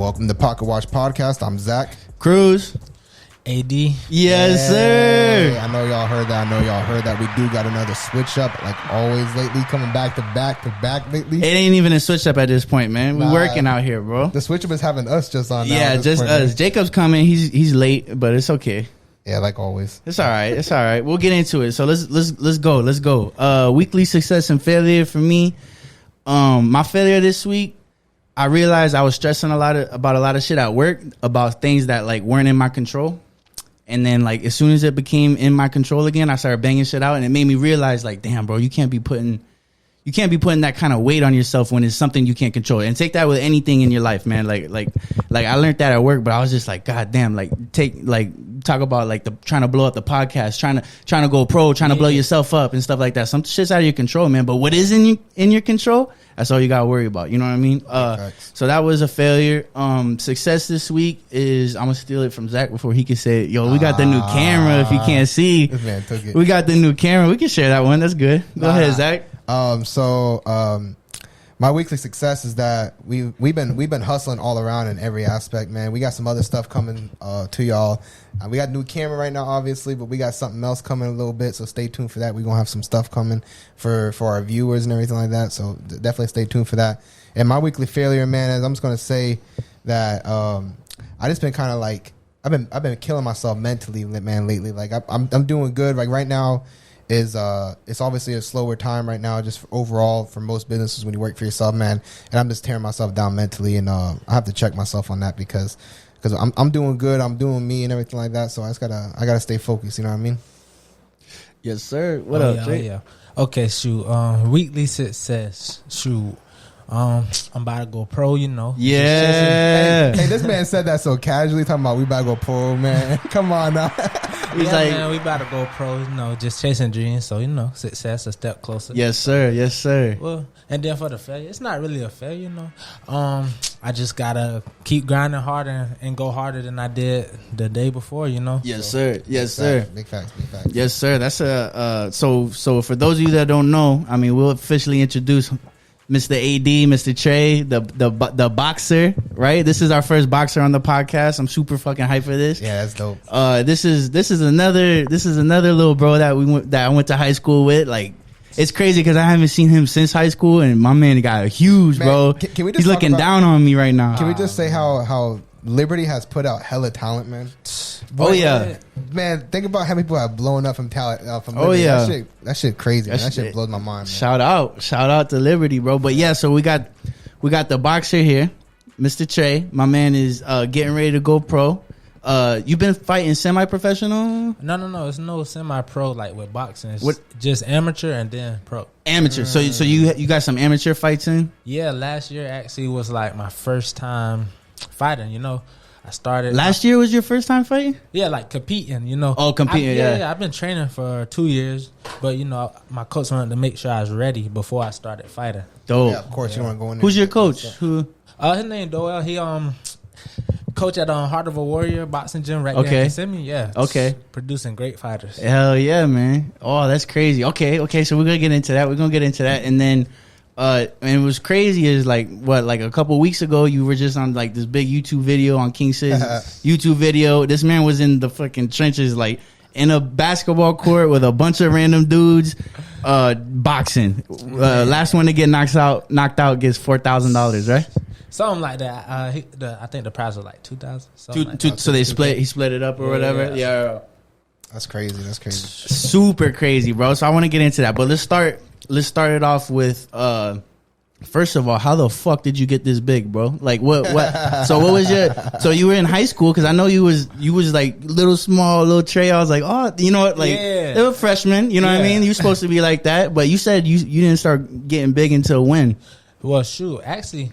Welcome to Pocket Watch Podcast. I'm Zach. Cruz. AD. Yes, sir. I know y'all heard that. We do got another switch up, like always lately, coming back to back lately. It ain't even a switch up at this point, man. We working out here, bro. The switch up is having us just on now. Yeah, just us. Man. Jacob's coming. He's late, but it's okay. Yeah, like always. It's all right. We'll get into it. So let's go. Weekly success and failure for me. My failure this week, I realized I was stressing about a lot of shit at work, about things that like weren't in my control. And then like as soon as it became in my control again, I started banging shit out, and it made me realize like, damn, bro, you can't be putting that kind of weight on yourself when it's something you can't control. And take that with anything in your life, man. Like I learned that at work, but I was just like, God damn, talk about like the trying to blow up the podcast, trying to go pro, trying to blow yourself up and stuff like that. Some shit's out of your control, man. But what is in your control, that's all you gotta worry about. You know what I mean? So that was a failure. Success this week is, I'm gonna steal it from Zach before he can say it. Yo, we got the new camera. If you can't see, this man took it. We got the new camera. We can share that one. That's good. Go ahead, Zach. My weekly success is that we've been hustling all around in every aspect, man. We got some other stuff coming to y'all. We got a new camera right now, obviously, but we got something else coming a little bit, so stay tuned for that. We're gonna have some stuff coming for our viewers and everything like that, so definitely stay tuned for that. And my weekly failure, man, is I'm just gonna say that I just been kind of like I've been killing myself mentally, man, lately. Like I'm doing good. Like right now is it's obviously a slower time right now, just overall for most businesses when you work for yourself, man. And I'm just tearing myself down mentally, and I have to check myself on that because I'm doing good, I'm doing me and everything like that. So I gotta stay focused. You know what I mean? Yes, sir. What up, Jay? Yeah. Okay, shoot. Weekly success. Shoot. I'm about to go pro, you know. Yeah. Hey, this man said that so casually, talking about we about to go pro, man. Come on now. He's like, man, we about to go pro, you know, just chasing dreams. So, you know, success a step closer. Yes, sir. Yes, sir. Well, and then for the failure, it's not really a failure, you know. I just gotta keep grinding harder and go harder than I did the day before, you know. Yes, sir. Yes, sir. Big facts. Yes, sir. That's so for those of you that don't know, I mean, we'll officially introduce Mr. AD, Mr. Trey, the boxer, right? This is our first boxer on the podcast. I'm super fucking hyped for this. Yeah, that's dope. This is another little bro that I went to high school with. Like, it's crazy because I haven't seen him since high school, and my man got huge, man, bro. Can we just He's looking down on me right now. Can we just say how Liberty has put out hella talent, man? Oh yeah, man. Think about how many people have blown up from talent. From Liberty. Oh yeah, that shit crazy. That shit blows my mind, man. Shout out to Liberty, bro. But yeah, so we got the boxer here, Mr. Trey. My man is getting ready to go pro. You've been fighting semi-professional? No. It's no semi-pro like with boxing. It's just amateur and then pro. Amateur. So you got some amateur fights in? Yeah, last year actually was like my first time fighting, you know. I started last year was your first time fighting? Yeah, like competing, you know. Oh, competing, yeah. I've been training for 2 years, but you know, my coach wanted to make sure I was ready before I started fighting. Dope. Yeah, of course you want to go in there. Who's your coach? Who? His name Doel. He coach at Heart of a Warrior boxing gym right there in Kissimmee. Yeah. Okay. Producing great fighters. Hell yeah, man. Oh, that's crazy. Okay. So we're gonna get into that. And then and it was crazy is like a couple weeks ago you were just on like this big YouTube video on King Cid YouTube video. This man was in the fucking trenches, like in a basketball court with a bunch of random dudes boxing. Last one to get knocked out gets $4,000, right? Something like that. I think the prize was like $2,000. So he split it up or whatever. Yeah. That's crazy. Super crazy, bro. So I want to get into that, but let's start it off with first of all, how the fuck did you get this big, bro? Like what so what was so you were in high school, because I know you was like little Trey. I was like, oh, you know what, like they were freshmen, you know what I mean? You're supposed to be like that, but you said you didn't start getting big until when? Well, shoot, actually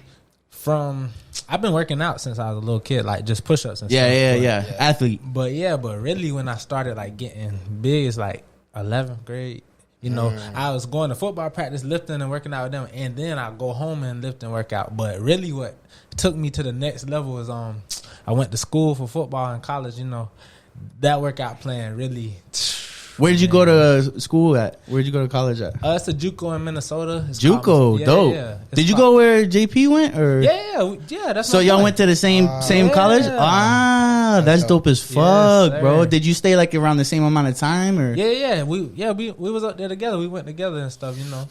I've been working out since I was a little kid, like just push-ups and stuff. Yeah. Athlete. But really when I started like getting big, it's like 11th grade. You know, I was going to football practice, lifting and working out with them, and then I go home and lift and work out. But really what took me to the next level was I went to school for football in college, you know. That workout plan really Where did you go to school at? Where did you go to college at? It's a JUCO in Minnesota. It's JUCO, dope. Yeah. Did you go where JP went? Or Yeah. That's so y'all went to the same college? Ah, that's dope as fuck, bro. Did you stay like around the same amount of time? Or Yeah. We was up there together. We went together and stuff, you know.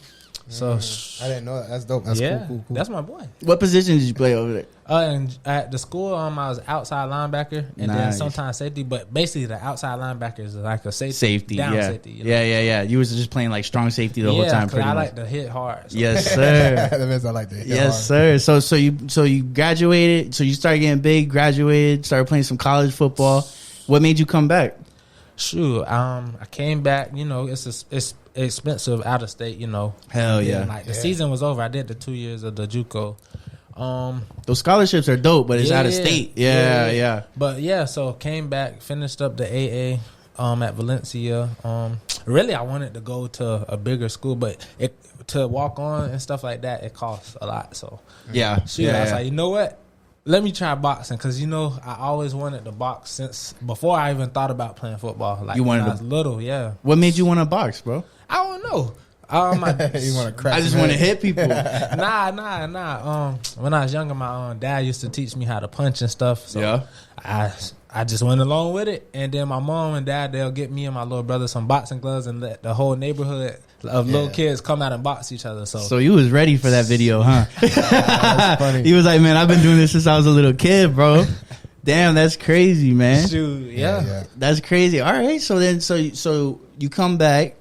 So I didn't know that. That's dope. That's cool. That's my boy. what position did you play over there? And at the school, I was outside linebacker and then sometimes safety. But basically, the outside linebacker is like a safety, down safety. You know? Yeah. You was just playing like strong safety the whole time. Pretty I much. like to hit hard. So. Yes, sir. That means I like to hit Yes, hard. sir. So you graduated. So you started getting big. Graduated. Started playing some college football. What made you come back? Shoot, I came back. You know, it's expensive out of state. You know, Hell yeah. Like the season was over. I did the 2 years of the JUCO. Those scholarships are dope, but it's out of state. Yeah. But yeah, so came back, finished up the AA at Valencia. Really, I wanted to go to a bigger school, but to walk on and stuff like that, it costs a lot. So Yeah. I was like, you know what? Let me try boxing because, you know, I always wanted to box since before I even thought about playing football. Like you wanted when I was little, yeah. What made you want to box, bro? I don't know. You want to crack? I just want to hit people. Nah. When I was younger, my dad used to teach me how to punch and stuff. So I just went along with it. And then my mom and dad, they'll get me and my little brother some boxing gloves and let the whole neighborhood of little kids come out and box each other. So you was ready for that video, huh? That's funny. He was like, man, I've been doing this since I was a little kid, bro. Damn, that's crazy, man. Shoot, Yeah. That's crazy. All right, so you come back,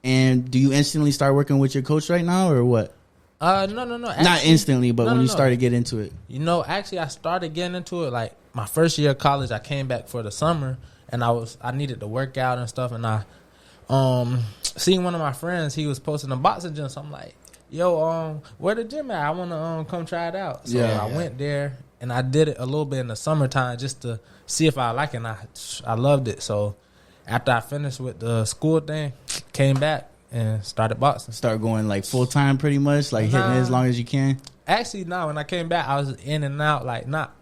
and do you instantly start working with your coach right now, or what? No. Actually, not instantly, but when you started to get into it. You know, actually, I started getting into it like my first year of college. I came back for the summer, and I needed to work out and stuff, and I seen one of my friends. He was posting a boxing gym, so I'm like, yo, where the gym at? I want to come try it out. So I went there, and I did it a little bit in the summertime just to see if I like it, and I loved it. So after I finished with the school thing, came back and started boxing. Start going like full time, pretty much, like hitting it as long as you can. Actually, no. When I came back, I was in and out, like not.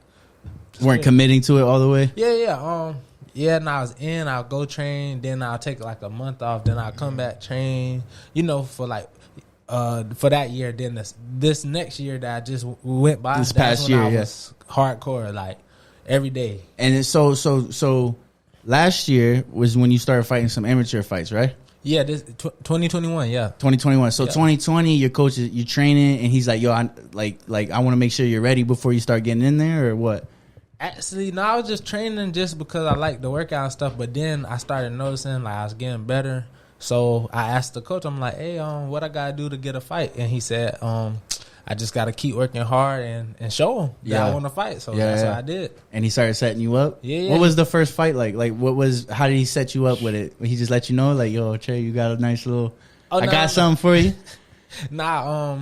Weren't committing to it all the way. Yeah. And I was in. I'll go train. Then I'll take like a month off. Then I'll come back train. You know, for like for that year. Then this next year that I just went by. This past year, was hardcore, like every day. And it's so last year was when you started fighting some amateur fights, right? Yeah, this 2021. Yeah, 2021. So 2020, your coach is you training, and he's like, "Yo, I want to make sure you're ready before you start getting in there, or what?" Actually, no, I was just training just because I like the workout and stuff. But then I started noticing like I was getting better. So I asked the coach, I'm like, "Hey, what I gotta do to get a fight?" And he said, I just gotta keep working hard and show him that I want to fight." So that's what I did. And he started setting you up. Yeah. What was the first fight like? Like, how did he set you up with it? He just let you know, like, "Yo, Trey, you got a nice little. I got something for you." Nah,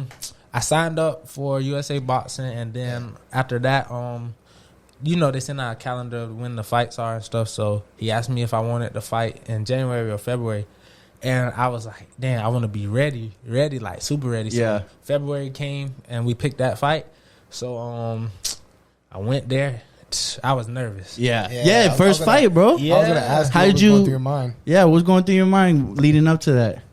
I signed up for USA Boxing, and then after that, you know, they send out a calendar of when the fights are and stuff. So he asked me if I wanted to fight in January or February. And I was like, damn, I want to be ready, like super ready. So February came and we picked that fight. So I went there. I was nervous. First fight, bro. I was gonna ask how did you what was going through your mind? Yeah, what's going through your mind leading up to that?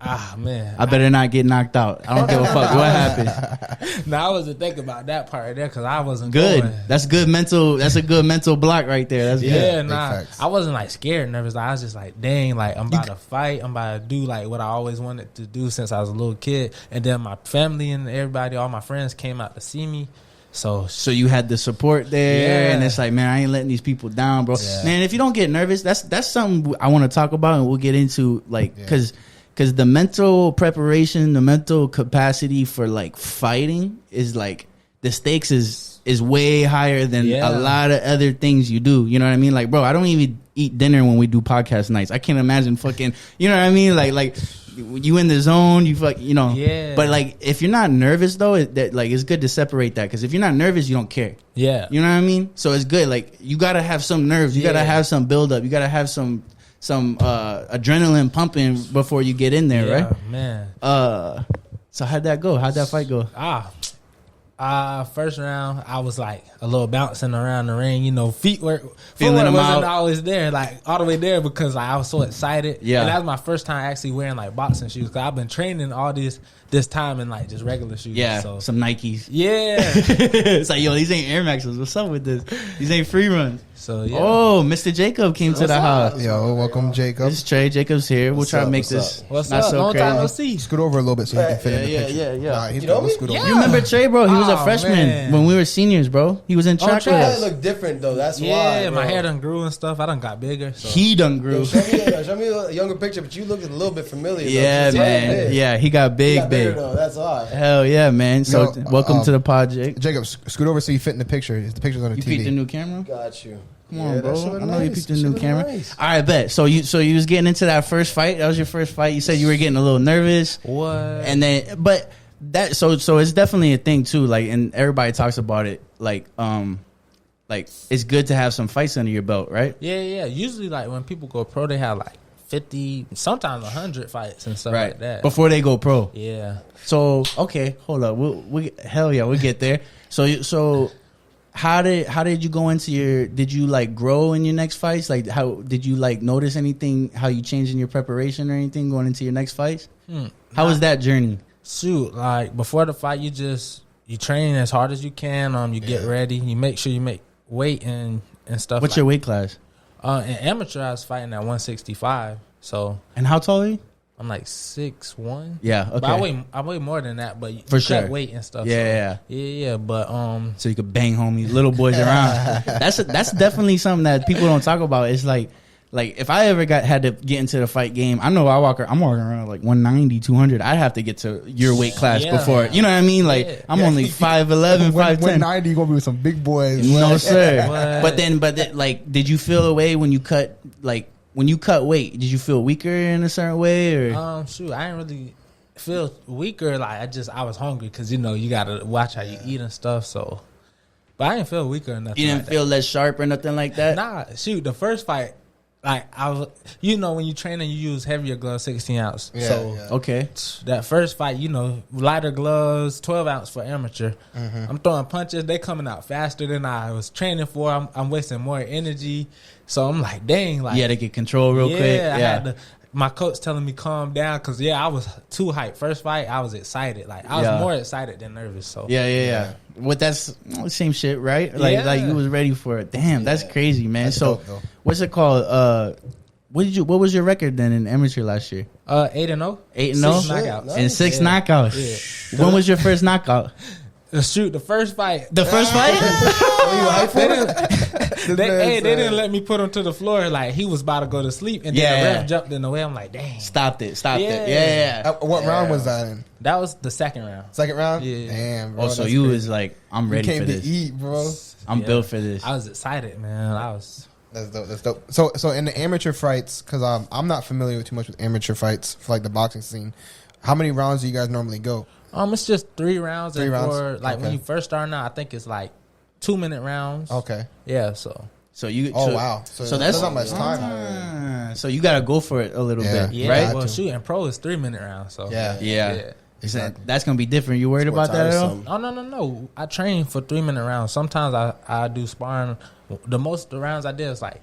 Ah, man. I better not get knocked out. I don't give a fuck what happened. Now I wasn't thinking about that part there because I wasn't good. Going. That's good mental. That's a good mental block right there. That's good. Nah. I wasn't like scared, nervous. I was just like, dang, like I'm about to fight. I'm about to do like what I always wanted to do since I was a little kid. And then my family and everybody, all my friends came out to see me. So you had the support there, and it's like, man, I ain't letting these people down, bro. Yeah. Man, if you don't get nervous, that's something I want to talk about, and we'll get into like because the mental preparation, the mental capacity for like fighting is like the stakes is way higher than a lot of other things you do. You know what I mean? Like, bro, I don't even eat dinner when we do podcast nights. I can't imagine fucking, you know what I mean? Like you in the zone, you fuck, you know. Yeah. But like, if you're not nervous though, it's good to separate that, because if you're not nervous, you don't care. Yeah. You know what I mean? So it's good. Like, you gotta have some nerves. You gotta have some build up. You gotta have some adrenaline pumping before you get in there, right? Man. So how'd that go? How'd that fight go? First round, I was like a little bouncing around the ring. Feet Feeling footwork them wasn't out. always there, like all the way there, because like, I was so excited. Yeah. And that was my first time actually wearing like boxing shoes. Cause I've been training all this time in like just regular shoes. Yeah, So some Nikes. yeah. It's like, yo, these ain't Air Maxes. What's up with this? These ain't free runs. So yeah. Oh, Mr. Jacob came to What's the up? house. Yo, welcome, Jacob. This is Trey. Jacob's here. We'll What's try to up? make What's this up? What's not up? so Long time no crazy. see. Scoot over a little bit so you can fit in the Yeah, picture. yeah. Nah, he's You know good. We'll me? scoot Yeah. over. You remember Trey, bro? He was a Oh, freshman man. when we were seniors, bro. He was in track with track. I us. look different though. That's Yeah, why. my bro. hair done grew and stuff. I done got bigger. So. He done Yo, grew. show me a younger picture, but you look a little bit familiar. though. Yeah, Just man. Yeah, he got He big, got bigger, big. though. That's why. Hell yeah, man. So Yo, welcome to the pod, Jake. Jacob, scoot over so you fit in the picture. The picture's on the You TV. peeked the new camera? Got you. Come on, bro. that shit I look know you nice. picked the That shit new look camera. nice. All right, bet. So you was getting into that first fight. That was your first fight. You said you were getting a little nervous, What? and then but that so it's definitely a thing too. Like, and everybody talks about it. Like it's good to have some fights under your belt, right? Yeah. Usually, like when people go pro, they have like 50, sometimes 100 fights and stuff like that. Before they go pro. Yeah. So okay, hold up. We hell yeah, we'll get there. So how did you go into your? Did you like grow in your next fights? Like how did you like notice anything? How you changed in your preparation or anything going into your next fights? How was that journey? Shoot, like before the fight, you train as hard as you can. You get ready. You make sure you make weight and stuff. What's your weight class? In amateur, I was fighting at 165. So And how tall are you? I'm like 6'1". Yeah, okay. But I weigh more than that. But For you sure. cut weight and stuff. Yeah, so, yeah. But So you could bang homies, little boys around. That's definitely something that people don't talk about. It's like if I ever had to get into the fight game, I know I'm walking around like 190, 200. I'd have to get to your weight class Yeah. before. You know what I mean? Like Yeah. I'm only 5'11", 5'10". 190, you're going to be with some big boys. No sir. What? But then, like, did you feel a way when you cut weight? Did you feel weaker in a certain way, or shoot, I didn't really feel weaker. Like I was hungry because you gotta watch how you eat and stuff. So, but I didn't feel weaker or nothing. you didn't like feel less sharp or nothing like that? that. Nah, shoot, the first fight, like I was, when you train and you use heavier gloves, 16 ounce. Yeah, So yeah. Okay. that first fight, lighter gloves, 12 ounce for amateur. I'm throwing punches. They coming out faster than I was training for. I'm wasting more energy. So I'm like, dang, like You had to get control real quick. I had my coach telling me calm down because I was too hyped. First fight, I was excited. Like I was Yeah. more excited than nervous. So Yeah. Well, that's the same shit, right? Like Yeah. you was ready for it. Damn, that's crazy, man. That's So dope, though. what's it called? What was your record then in amateur last year? 8-0, 8-0? 6 knockouts. And 6 Yeah. knockouts. When was your first knockout? Shoot, the first fight. The first fight? They didn't let me put him to the floor. Like he was about to go to sleep, and then the Yeah. ref jumped in the way. I'm like, dang. Stopped it. Yeah. Yeah. What round was that in? That was the second round. Second round? Yeah. Damn, bro. Oh, so that's you crazy. was like, I'm You ready came for to this. eat, bro. I'm Yeah. built for this. I was excited, man. That's dope. That's dope. So in the amateur fights, because I'm not familiar with too much with amateur fights for like the boxing scene. How many rounds do you guys normally go? It's just 3 rounds. 3 and rounds? For, like when Okay. you first start out, I think it's like 2-minute rounds. Okay. Yeah. So So you. Oh so, wow. So that's not much time. So you got to go for it a little Yeah. bit, yeah. right? Well, to. shooting pro is 3-minute rounds. So Yeah. Yeah. Exactly. That's gonna be different. You worried It's more about that at all? tiresome. No. I train for 3-minute rounds. Sometimes I do sparring. The most the rounds I did is like,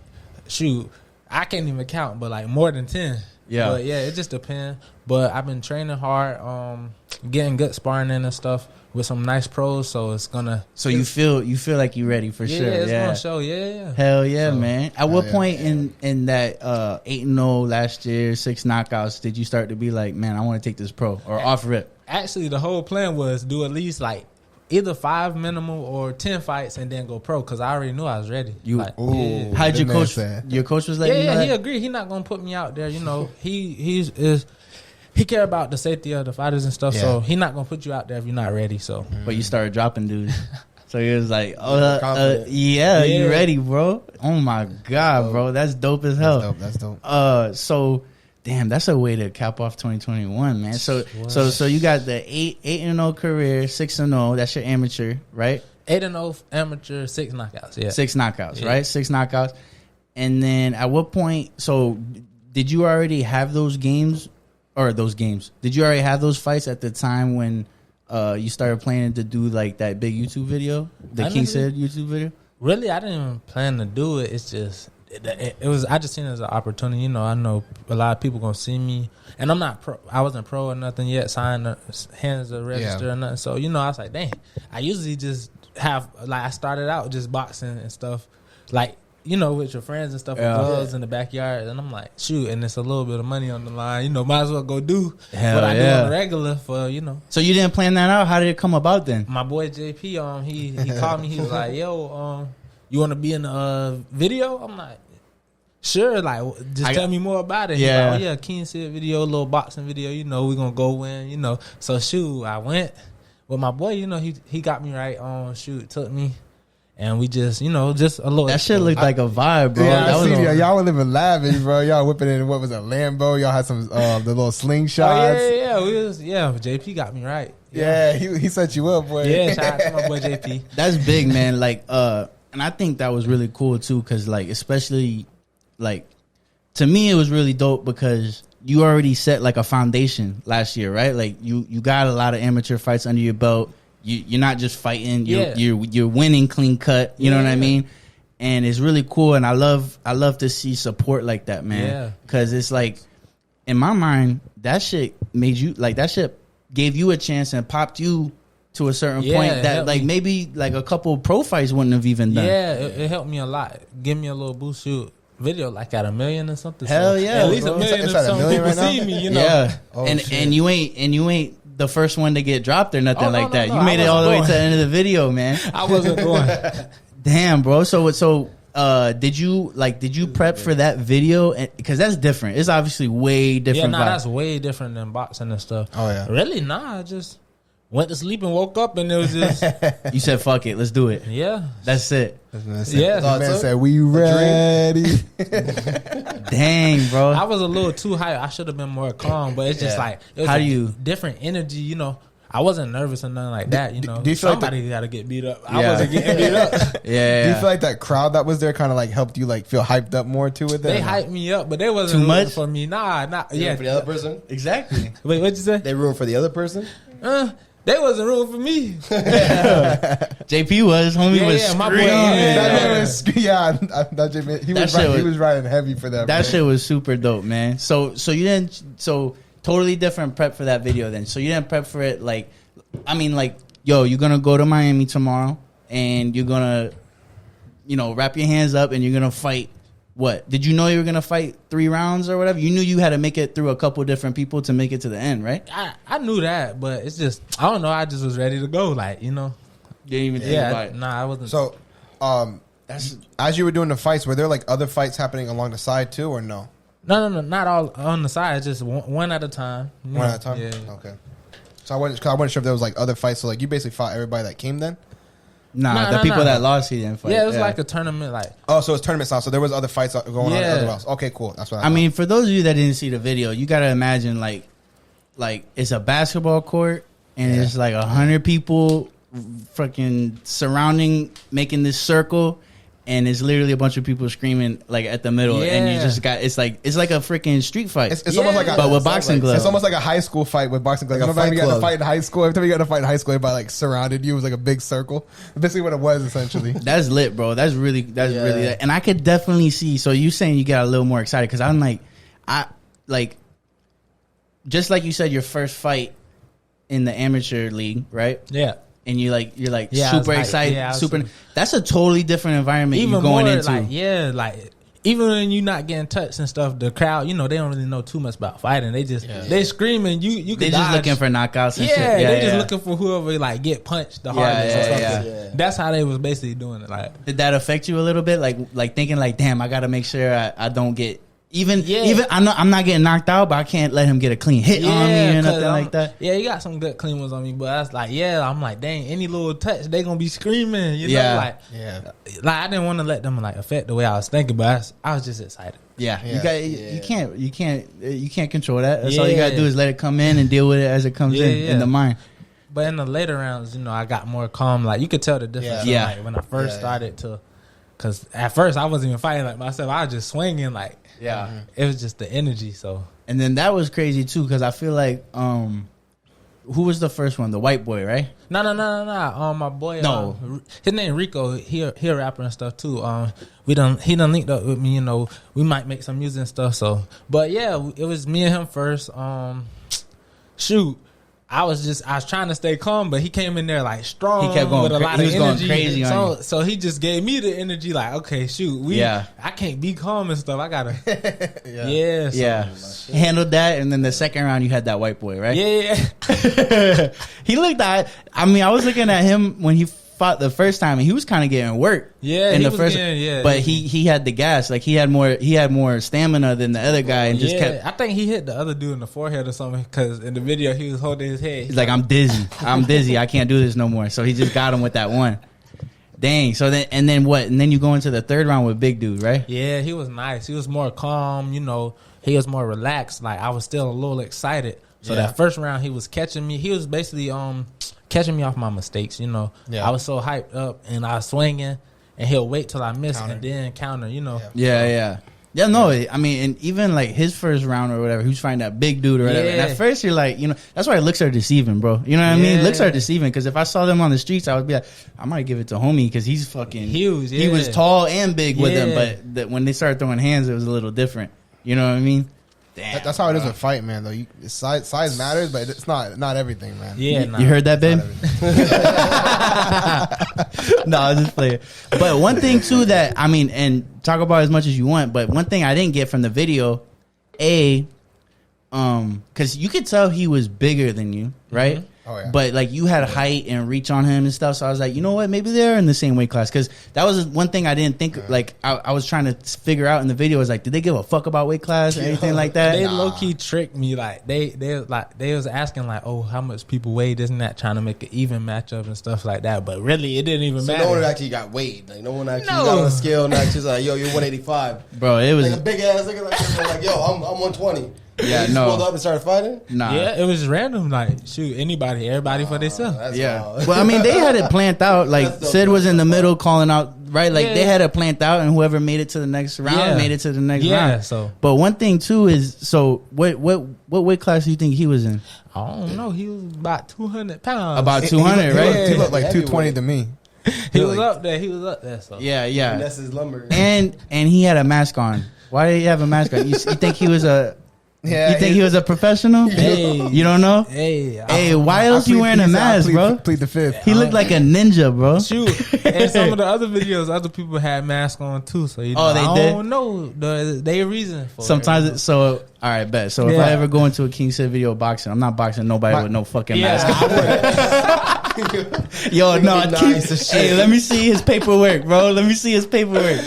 shoot, I can't even count, but like more than 10. Yeah. But yeah, it just depends. But I've been training hard, getting good sparring in and stuff with some nice pros. So it's gonna. So you feel like you're ready for Yeah, sure. it's Yeah. gonna show. Yeah. Hell yeah, So- man. At what yeah. point in that 8-0 last year, 6 knockouts, did you start to be like, man, I want to take this pro or off rip? Actually, the whole plan was do at least like either 5 minimum or 10 fights and then go pro because I already knew I was ready. You- Like, Ooh. yeah. How'd Good your man coach? said. Your coach was letting you know Yeah, he that? agreed. He not gonna put me out there. He care about the safety of the fighters and stuff. Yeah. So he not gonna put you out there if you're not ready. So But you started dropping dudes. So he was like, Confident. yeah, you Yeah. ready, bro? Oh my God, bro. That's dope as hell. That's dope. So damn, that's a way to cap off 2021, man. So you got the 8-0 career, 6-0. That's your amateur, right? 8-0 amateur, 6 knockouts. Yeah. 6 knockouts, Yeah. right? 6 knockouts. And then at what point? So did you already have those games, or those games? Did you already have those fights at the time when you started planning to do like that big YouTube video, the King Cid YouTube video? Really, I didn't even plan to do it. It's just it was. I just seen it as an opportunity. You know, I know a lot of people gonna see me, and I'm not pro. I wasn't pro or nothing yet. Signed hands or register or nothing. So you know, I was like, dang. I usually just have like I started out just boxing and stuff, like. You know, with your friends and stuff, with gloves in the backyard, and I'm like, shoot, and it's a little bit of money on the line. You know, might as well go do what I do on the regular for, you know. So you didn't plan that out? How did it come about then? My boy JP, he called me. He was like, yo, you want to be in a video? I'm like, sure. Like, just tell me more about it. Yeah. Like, oh yeah, King Cid video, a little boxing video. You know, we gonna go win. You know, so shoot, I went with my boy. You know, he got me right on. Shoot, took me. And we just, you know, just a little. That shit looked like a vibe, bro. Yeah, that I see y'all were living lavish, bro. Y'all whipping in, what was it, Lambo? Y'all had some, the little slingshots. Oh, yeah. JP got me right. Yeah, he set you up, boy. Yeah, shout out to my boy JP. That's big, man. Like, and I think that was really cool too, because like, especially like, to me, it was really dope because you already set like a foundation last year, right? Like, you got a lot of amateur fights under your belt. You're not just fighting. You're winning clean cut. You know what I mean? And it's really cool. And I love to see support like that, man. Yeah. Because it's like, in my mind, that shit made you like that shit gave you a chance and popped you to a certain point that like maybe like a couple pro fights wouldn't have even done. Yeah, it helped me a lot. Give me a little boost. Shoot, video like at 1 million or something. Hell so yeah, at least bro. $1 million. It's If at 1 some million people right see now? me, you know. Yeah. Oh, and shit. you ain't the first one to get dropped or nothing like that. No, You made I it all the way wasn't to the end of the video, man. I wasn't going. Damn, bro. So did you prep for that video? Because that's different. It's obviously way different. Yeah, that's way different than boxing and stuff. Oh, yeah. Really? Nah, I just went to sleep and woke up and it was just You said, fuck it, let's do it. yeah. That's it. Yeah. The man said, we ready. Dang, bro. I was a little too high. I should have been more calm, but it's just like it was How a do you- different energy, you know. I wasn't nervous or nothing like that, you know. do you feel like Somebody got to get beat up. I Yeah. wasn't getting beat up. Yeah. Do you feel like that crowd that was there kind of like helped you like feel hyped up more too with it? They hyped me up, but they wasn't Too rooting much? for me. Nah. Yeah, for the other person. Exactly. Wait, what'd you say? They room for the other person. They wasn't rooting for me. JP was, homie was yeah, my boy, screaming. That man was, he was riding heavy for that. That bro. shit was super dope, man. So you didn't totally different prep for that video then. So you didn't prep for it like, I mean, like, yo, you're gonna go to Miami tomorrow and you're gonna, wrap your hands up and you're gonna fight. What? Did you know you were gonna fight 3 rounds or whatever? You knew you had to make it through a couple different people to make it to the end, right? I knew that, but it's just I don't know. I just was ready to go, like, you know. Didn't even think about it. Nah, I wasn't. So, as you were doing the fights, were there like other fights happening along the side too, or no? No, not all on the side. Just one at a time. One at a time. Yeah. Okay. So I wasn't sure if there was like other fights. So like you basically fought everybody that came then. The people that lost, he didn't fight. Yeah, it was like a tournament. Like, Oh, so it's tournament style. So there was other fights going on everywhere else. Okay, cool. That's what I mean, for those of you that didn't see the video, you gotta imagine like it's a basketball court and it's like 100 people fucking surrounding, making this circle, and it's literally a bunch of people screaming like at the middle, and you just got it's like a freaking street fight. It's almost like but with boxing gloves. It's almost like a high school fight with boxing gloves. Like a Remember fight you got to club. fight in high school. Every time you got to fight in high school, everybody like surrounded you. It was like a big circle. Basically, what it was essentially. That's lit, bro. That's really lit. And I could definitely see. So you saying you got a little more excited because I'm like, just like you said, your first fight in the amateur league, right? yeah. And you're like Yeah, I was super hyped. excited, Yeah, I was super. super- That's a totally different environment Even you're going more, into. like even when you're not getting touched and stuff, the crowd, they don't really know too much about fighting. They just they screaming. You They can just dodge. looking for knockouts and Yeah, shit. they just looking for whoever like get punched the hardest or something. yeah. That's how they was basically doing it. Like, Did that affect you a little bit? Like thinking like, damn, I got to make sure I don't get even Yeah. I'm not getting knocked out, but I can't let him get a clean hit on me or nothing like that. Yeah, you got some good clean ones on me, but that's like, I'm like, dang, any little touch, they gonna be screaming. You know, Yeah. like I didn't want to let them like affect the way I was thinking, but I was just excited. Yeah, Yeah. you can't control that. That's all you gotta do is let it come in and deal with it as it comes in Yeah. the mind. But in the later rounds, I got more calm. Like, you could tell the difference. Yeah. Like, when I first started to, because at first I wasn't even fighting like myself. I was just swinging. Like, Yeah. it was just the energy. So And then that was crazy too, because I feel like who was the first one? The white boy, right? No. My boy. No. His name Rico. He a rapper and stuff too. He done linked up with me. You know, we might make some music and stuff. So, but yeah, it was me and him first. Shoot. I was trying to stay calm, but he came in there like strong. He kept going. With a lot He of was going energy. crazy on you. So he just gave me the energy. Like, okay, shoot, I can't be calm and stuff. I gotta. Handled that, and then the second round you had that white boy, right? Yeah. He looked at. I mean, I was looking at him when he fought the first time, and he was kind of getting work. Yeah, in he the was first. getting, but he had the gas. Like he had more stamina than the other guy, and just kept. I think he hit the other dude in the forehead or something because in the video he was holding his head. He's like, I'm dizzy. I can't do this no more. So he just got him with that one. Dang. So then what? And then you go into the third round with big dude, right? Yeah, he was nice. He was more calm. You know, he was more relaxed. Like I was still a little excited. So that first round, he was catching me. He was basically catching me off my mistakes. You know, I was so hyped up and I was swinging, and he'll wait till I miss and then counter. You know. Yeah. No, I mean, and even like his first round or whatever, he was fighting that big dude or whatever. And at first, you're like, you know, that's why looks are deceiving, bro. You know what I mean? Looks are deceiving because if I saw them on the streets, I would be like, I might give it to homie because he's fucking huge. He was tall and big with him, but when they started throwing hands, it was a little different. You know what I mean? Damn, that's how it is with fight, man. Though size matters, but it's not everything, man. Yeah, you heard that, babe? No, I was just playing. But one thing too that I mean, and talk about as much as you want, but one thing I didn't get from the video, because you could tell he was bigger than you, right? Mm-hmm. Oh, yeah. But like you had height and reach on him and stuff, so I was like, you know what? Maybe they're in the same weight class because that was one thing I didn't think. Like I was trying to figure out in the video was like, did they give a fuck about weight class or anything like that? They low key tricked me. Like they was asking like, oh, how much people weigh this and that, trying to make an even matchup and stuff like that. But really, it didn't even matter. No one actually got weighed. Like no one actually got on a scale and actually like, yo, you're 185. Bro, it was like a big ass nigga like yo, I'm 120. Yeah, you no. pulled up and started fighting? Nah. Yeah, it was random. Like, shoot, everybody for themselves. Yeah. Wild. Well, I mean, they had it planned out. Like, Cid was in the middle calling out, right? Like, they had it planned out, and whoever made it to the next round made it to the next round. So. But one thing, too, is, so what weight class do you think he was in? I don't know. He was about 200 pounds. About 200, right? He looked like 220 to me. He was up there. So. Yeah. And that's his lumber. And he had a mask on. Why did he have a mask on? You think he was a... Yeah, you think he was a professional? Hey. You don't know? Hey, why else you wearing a mask, bro? Plead the fifth. He looked like a ninja, bro. Shoot. And some of the other videos, other people had masks on too. So, you know, they I did? don't know. They reason for Sometimes it. So, all right, bet. So if I ever go into a King Cid video boxing, I'm not boxing nobody with no fucking mask. Yo, no, hey, let me see his paperwork, bro. Let me see his paperwork.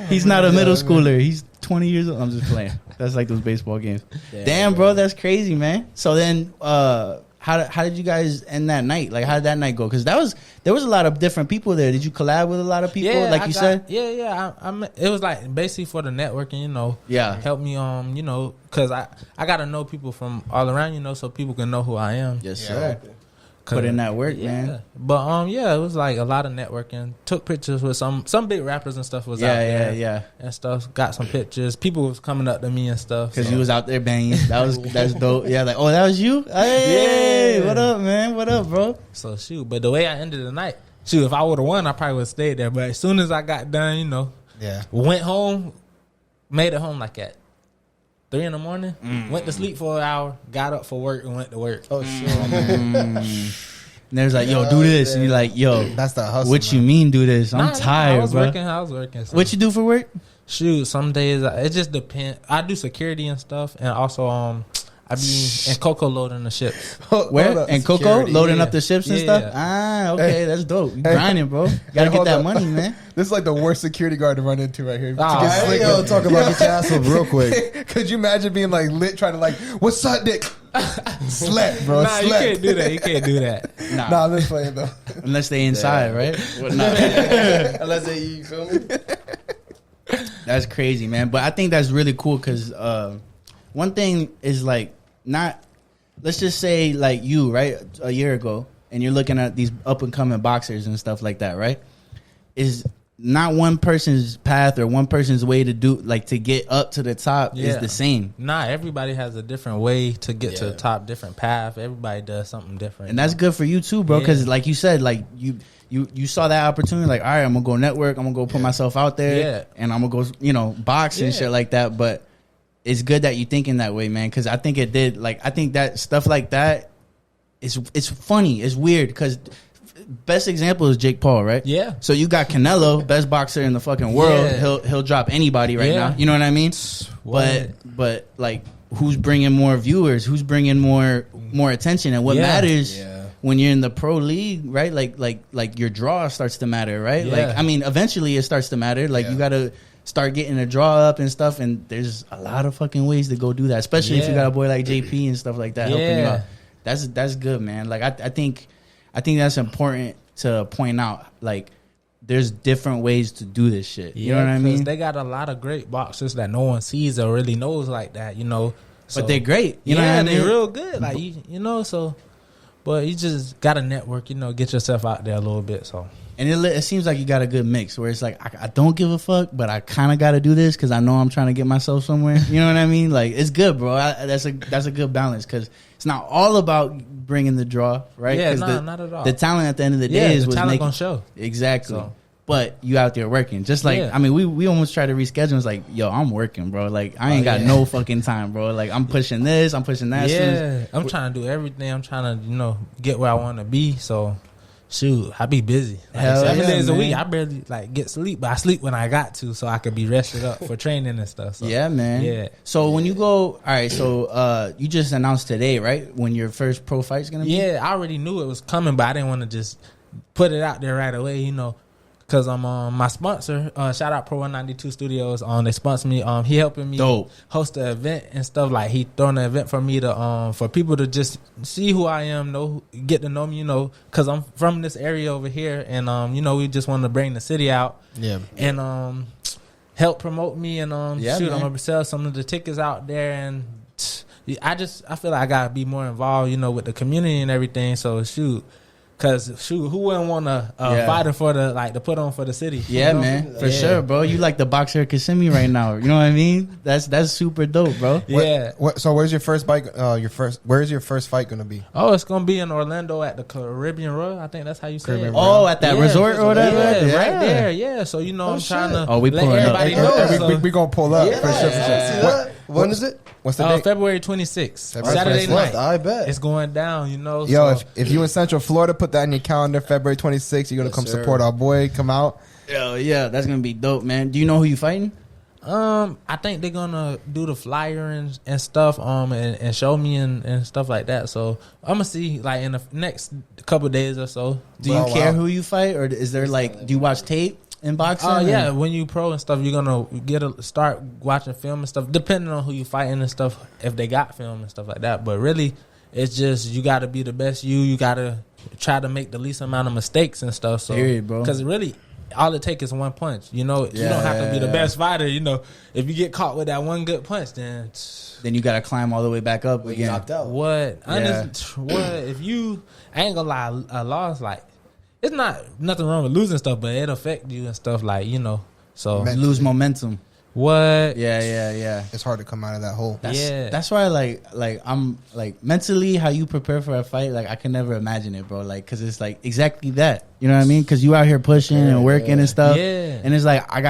He's not a middle schooler. He's 20 years old. I'm just playing. That's like those baseball games. Damn, bro, that's crazy, man. So then, how did you guys end that night? Like, how did that night go? Because there was a lot of different people there. Did you collab with a lot of people? Said? Yeah. It was like basically for the networking, you know. Yeah. Help me, you know, because I got to know people from all around, you know, so people can know who I am. Yes, sir. Put in that work, man. But it was like a lot of networking. Took pictures with some big rappers and stuff was out there. And stuff. Got some pictures. People was coming up to me and stuff. Because you was out there banging. That's dope. Yeah, like, oh, that was you? Hey, what up, man? What up, bro? So shoot, but the way I ended the night, shoot, if I would have won, I probably would have stayed there. But as soon as I got done, you know, went home, made it home like at 3 a.m. Went to sleep for an hour, got up for work and went to work. Oh shit. And there's like, yo, do this. And you're like, yo, that's the hustle. What you mean do this? I'm tired, I was working. So. What you do for work? Shoot, some days it just depends. I do security and stuff, and also I be in Coco loading the ships. Where? In Coco? Loading up the ships and stuff? Ah, okay. That's dope. You grinding, bro. You gotta get that money, man. This is like the worst security guard to run into right here. Talk about get your ass up real quick. Could you imagine being like lit, trying to like, what's up, dick? Slap, bro. Nah, you can't do that. Nah, I'm just playing though. Unless they inside, right? Unless they, you feel me? That's crazy, man. But I think that's really cool because one thing is like not. Let's just say like you, right? A year ago, and you're looking at these up and coming boxers and stuff like that, right? Is not one person's path or one person's way to do like to get up to the top is the same. Nah, everybody has a different way to get to the top, different path. Everybody does something different, and that's good for you too, bro. Because like you said, like you saw that opportunity, like, all right, I'm gonna go network, I'm gonna go put myself out there, and I'm gonna go, box and shit like that. But it's good that you thinking that way, man. Because I think it did. Like, I think that stuff like that, it's funny, it's weird. Because best example is Jake Paul, right? Yeah. So you got Canelo, best boxer in the fucking world. Yeah. He'll drop anybody right now. You know what I mean? But like, who's bringing more viewers? Who's bringing more attention? And what matters when you're in the pro league, right? Like your draw starts to matter, right? Yeah. Like, I mean, eventually it starts to matter. Like, you got to start getting a draw up and stuff. And there's a lot of fucking ways to go do that, especially if you got a boy like JP and stuff like that helping you out. That's good, man. Like, I think that's important to point out. Like, there's different ways to do this shit. You know what I mean? They got a lot of great boxers that no one sees or really knows like that, So, but they're great. You know what I mean? They're real good. Like, so... But you just got to network, get yourself out there a little bit. So, and it seems like you got a good mix where it's like, I don't give a fuck, but I kind of got to do this because I know I'm trying to get myself somewhere. You know what I mean? Like, it's good, bro. That's a good balance because it's not all about bringing the draw, right? Yeah, not at all. The talent at the end of the day is the talent gonna show. Exactly. So. But you out there working. Just like, I mean, we almost tried to reschedule. It's like, yo, I'm working, bro. Like, I ain't got no fucking time, bro. Like, I'm pushing this, I'm pushing that. Yeah, I'm trying to do everything. I'm trying to, get where I want to be. So, shoot, I be busy. Like, 7 days a week, I barely, get sleep. But I sleep when I got to so I could be rested up for training and stuff. So, yeah, man. Yeah. So, when you go, all right, so you just announced today, right? When your first pro fight's going to be? Yeah, I already knew it was coming, but I didn't want to just put it out there right away, Because my sponsor, shout out Pro 192 Studios, they sponsor me. He helping me host the event and stuff. Like, he throwing an event for me to for people to just see who I am, get to know me, because I'm from this area over here, and we just want to bring the city out, and help promote me, and I'm gonna sell some of the tickets out there, and I feel like I gotta be more involved, with the community and everything. So Cause who wouldn't want a fighter for to put on for the city? Yeah, man, for sure, bro. You like the boxer Kissimmee right now. You know what I mean? That's super dope, bro. Yeah. So where's your first bike? Where's your first fight gonna be? Oh, it's gonna be in Orlando at the Caribbean Royal. I think that's how you say it. Oh, at that resort or whatever. Yeah, right there. Yeah. So I'm trying to. Oh, we let pulling everybody up. know. We gonna pull up for sure. When is it? What's the date? February 26th, Saturday night. I bet It's going down, Yo, so. if you in Central Florida, put that in your calendar. February 26th, you're gonna come support our boy. Come out. Yeah, that's gonna be dope, man. Do you know who you fighting? I think they're gonna do the flyer and stuff, and show me and stuff like that. So I'm gonna see in the next couple of days or so. Do you care who you fight, or is there do you watch tape in boxing? Oh yeah, when you pro and stuff, you're gonna start watching film and stuff, depending on who you fighting and stuff. If they got film and stuff like that, but really, it's just you got to be the best. You got to try to make the least amount of mistakes and stuff. So, because really, all it takes is one punch. You don't have to be the best fighter. If you get caught with that one good punch, then you got to climb all the way back up again. Knocked out. What? If you, I ain't gonna lie, a loss it's not nothing wrong with losing stuff, but it affect you and stuff So you lose momentum. What? Yeah. It's hard to come out of that hole. That's why I'm mentally how you prepare for a fight. I can never imagine it, bro. Because it's exactly that. You know what I mean? Because you out here pushing and working and stuff. Yeah. And it's I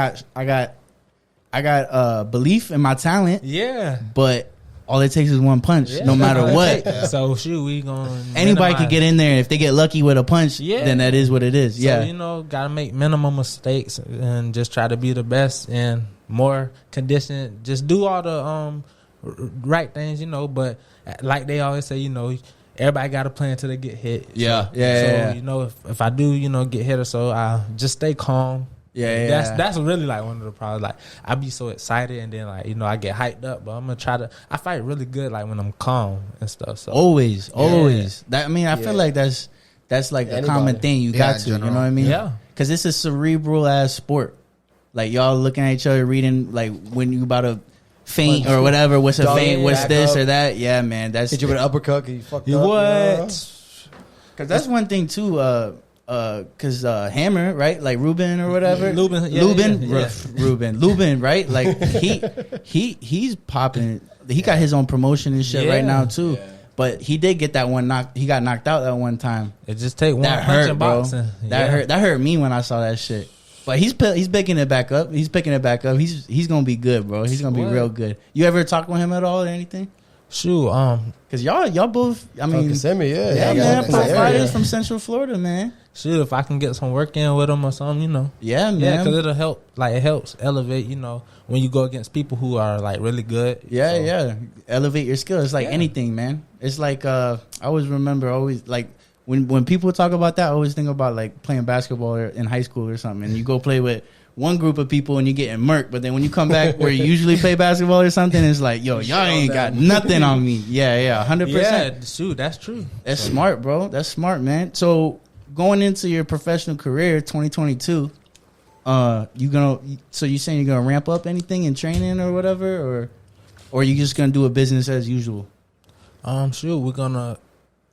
got belief in my talent. Yeah. But all it takes is one punch, no matter what. So we gonna anybody could get in there. If they get lucky with a punch, then that is what it is. So, gotta make minimum mistakes and just try to be the best and more conditioned. Just do all the right things, But like they always say, everybody got a plan until they get hit. So, if I do, get hit or so, I just stay calm. That's really one of the problems. I be so excited and then I get hyped up, but I'm gonna try to. I fight really good when I'm calm and stuff. So always. That I feel like that's a common thing. You got to, you know what I mean? Yeah. Because it's a cerebral ass sport. Y'all looking at each other, reading when you about to faint or whatever. What's a faint? What's this up. Or that? Yeah, man. That's hit you with an uppercut. You fucked up. What? Because that's one thing too. Cause Hammer, right? Like Ruben or whatever. Lubin, Ruben, right? Like he's popping. He got his own promotion and shit right now too. Yeah. But he did get that one knocked. He got knocked out that one time. It just take one That punch hurt, in bro. boxing. That hurt. That hurt me when I saw that shit. But he's picking it back up. He's gonna be good, bro. He's gonna be real good. You ever talk with him at all or anything? Shoot, Cause y'all both. I mean, Kissimmee, yeah, man. Pop fighters from Central Florida, man. shoot, if I can get some work in with them or something, you know. Yeah, man. Yeah, because it'll help. Like, it helps elevate, you know, when you go against people who are, like, really good. Yeah, so. yeah. Elevate your skills. It's like anything, man. It's like, I always remember, like, when people talk about that, I always think about, like, playing basketball in high school or something. And you go play with one group of people and you're getting murked. But then when you come back where you usually play basketball or something, it's like, yo, y'all ain't got nothing on me. Yeah, 100%. Yeah, shoot, that's true. That's smart, bro. That's smart, man. So going into your professional career, 2022, you saying you're gonna ramp up anything in training or whatever, or you just gonna do a business as usual? Shoot, we're gonna,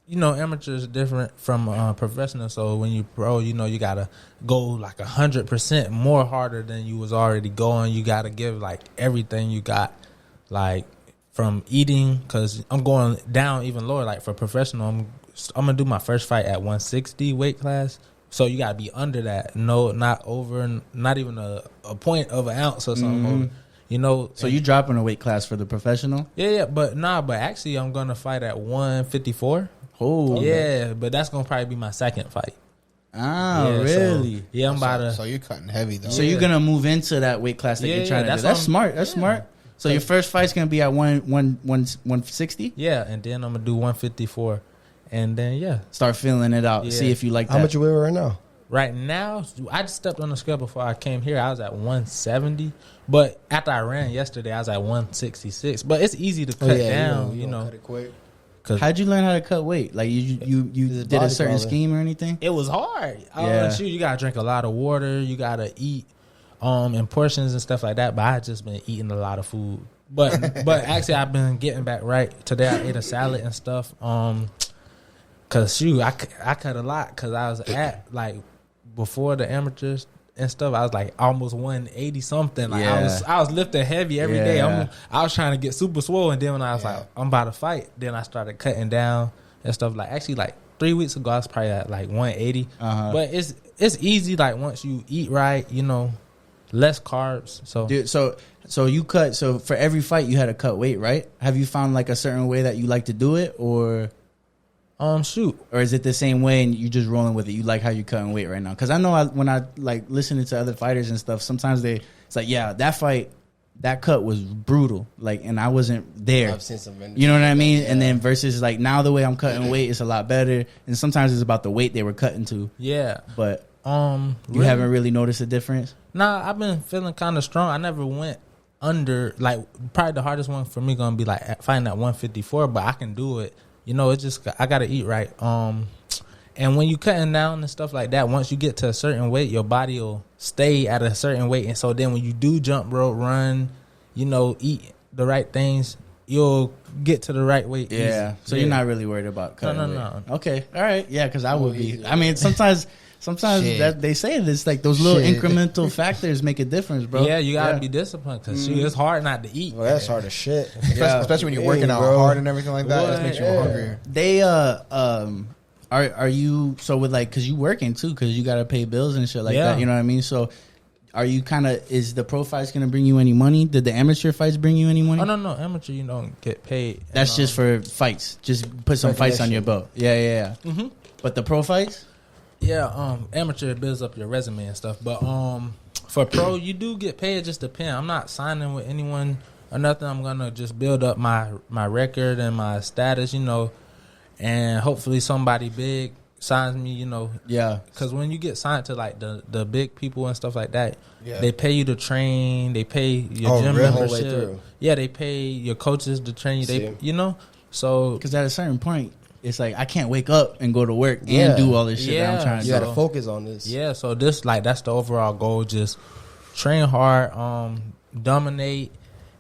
you know, amateur is different from professional. So when you pro, you know, you gotta go like 100% more harder than you was already going. You gotta give like everything you got, like from eating, because I'm going down even lower. Like for professional, I'm gonna do my first fight at 160 weight class. So you gotta be under that. No, not over, not even a point of an ounce or something. Mm-hmm. You know. So you dropping a weight class for the professional? Yeah, but actually I'm gonna fight at 154. Oh, yeah, but that's gonna probably be my second fight. Ah, Yeah, really? So, yeah, I'm about to. So you're cutting heavy though. So you're gonna move into that weight class that you're trying to do. That's smart. That's smart. So your first fight's gonna be at 160. Yeah, and then I'm gonna do 154, and then start feeling it out. Yeah. See if you like that. How much you weigh right now? Right now, I just stepped on the scale before I came here. I was at 170, but after I ran yesterday, I was at 166. But it's easy to cut down, you know. Cut it quick. How'd you learn how to cut weight? Like you did a certain scheme or anything? It was hard. Yeah. You gotta drink a lot of water. You gotta eat in portions and stuff like that. But I just been eating a lot of food. But actually, I've been getting back right. Today I ate a salad and stuff. Cause I cut a lot because I was at like before the amateurs and stuff. I was like almost 180 something. Like I was lifting heavy every day. I was trying to get super swole, and then when I was like I'm about to fight, then I started cutting down and stuff. Like actually like 3 weeks ago I was probably at like 180. But it's easy like once you eat right, you know, less carbs. So dude, so you cut. So for every fight you had to cut weight, right? Have you found like a certain way that you like to do it, or? Shoot. Or is it the same way and you just rolling with it? You like how you cutting weight right now? Because I know when I like listening to other fighters and stuff, sometimes it's like, yeah, that fight, that cut was brutal. Like, and I wasn't there. I've seen some. You know what I mean? Yeah. And then versus like now the way I'm cutting weight is a lot better. And sometimes it's about the weight they were cutting to. Yeah. But you really? haven't really noticed a difference? Nah, I've been feeling kind of strong. I never went under, like probably the hardest one for me going to be like fighting at 154, but I can do it. You know, it's just I gotta eat right. And when you cutting down and stuff like that, once you get to a certain weight, your body will stay at a certain weight. And so then when you do jump rope, run, you know, eat the right things, you'll get to the right weight. Yeah. Easy. So you're not really worried about cutting weight. No. Okay. All right. Yeah, because I would be. I mean, sometimes that they say this, like those little incremental factors make a difference, bro. Yeah, you gotta be disciplined because it's hard not to eat. Well, that's hard as shit. Especially when you're working out hard and everything like that. It just makes you hungrier. They are you so with like because you working too because you gotta pay bills and shit like that. You know what I mean? So are you kind of is the pro fights gonna bring you any money? Did the amateur fights bring you any money? Oh no, amateur you don't get paid. That's just for fights. Just put some fights on your belt. Yeah. Mm-hmm. But the pro fights. Yeah, amateur builds up your resume and stuff. But for pro, you do get paid. It just depends. I'm not signing with anyone or nothing. I'm gonna just build up my record and my status, you know, and hopefully somebody big signs me, you know. Yeah. Because when you get signed to like the big people and stuff like that, they pay you to train. They pay your gym membership. Yeah, they pay your coaches to train you. They, you know, so because at a certain point. It's like I can't wake up and go to work and do all this shit that I'm trying to do. You got to focus on this. Yeah, so this like that's the overall goal. Just train hard, dominate,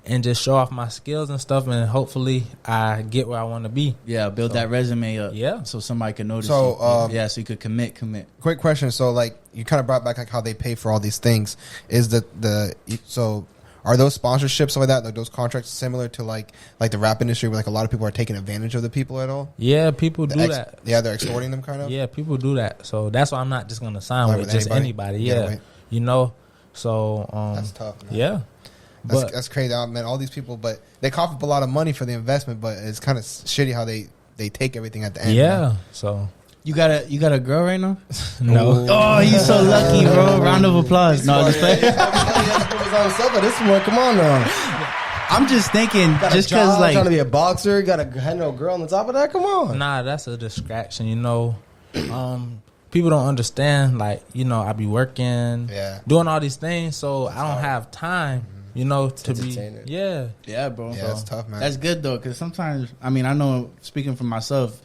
and just show off my skills and stuff, and hopefully I get where I want to be. Yeah, build that resume up. Yeah. So somebody can notice So, you. So you could commit. Quick question. So, like, you kind of brought back like how they pay for all these things. Is so are those sponsorships like that? Like those contracts similar to like the rap industry, where like a lot of people are taking advantage of the people at all? Yeah, people do that. Yeah, they're extorting them kind of. Yeah, people do that. So that's why I'm not just gonna sign Like with with just anybody. Yeah, you know. So That's tough, man. Yeah. That's crazy, man. All these people, but they cough up a lot of money for the investment, but it's kind of shitty how they take everything at the end. Yeah. Man. So You got a girl right now? no. Oh, you so lucky, bro. Round of applause. No, just play. This one, come on now. I'm just thinking, Got just a job, because like trying to be a boxer, got a handle girl on the top of that. Come on. Nah, that's a distraction. You know, people don't understand. Like, you know, I be working, doing all these things, so I don't have time. You know, to be yeah, bro. Yeah, that's tough, man. That's good though, because sometimes I mean I know speaking for myself,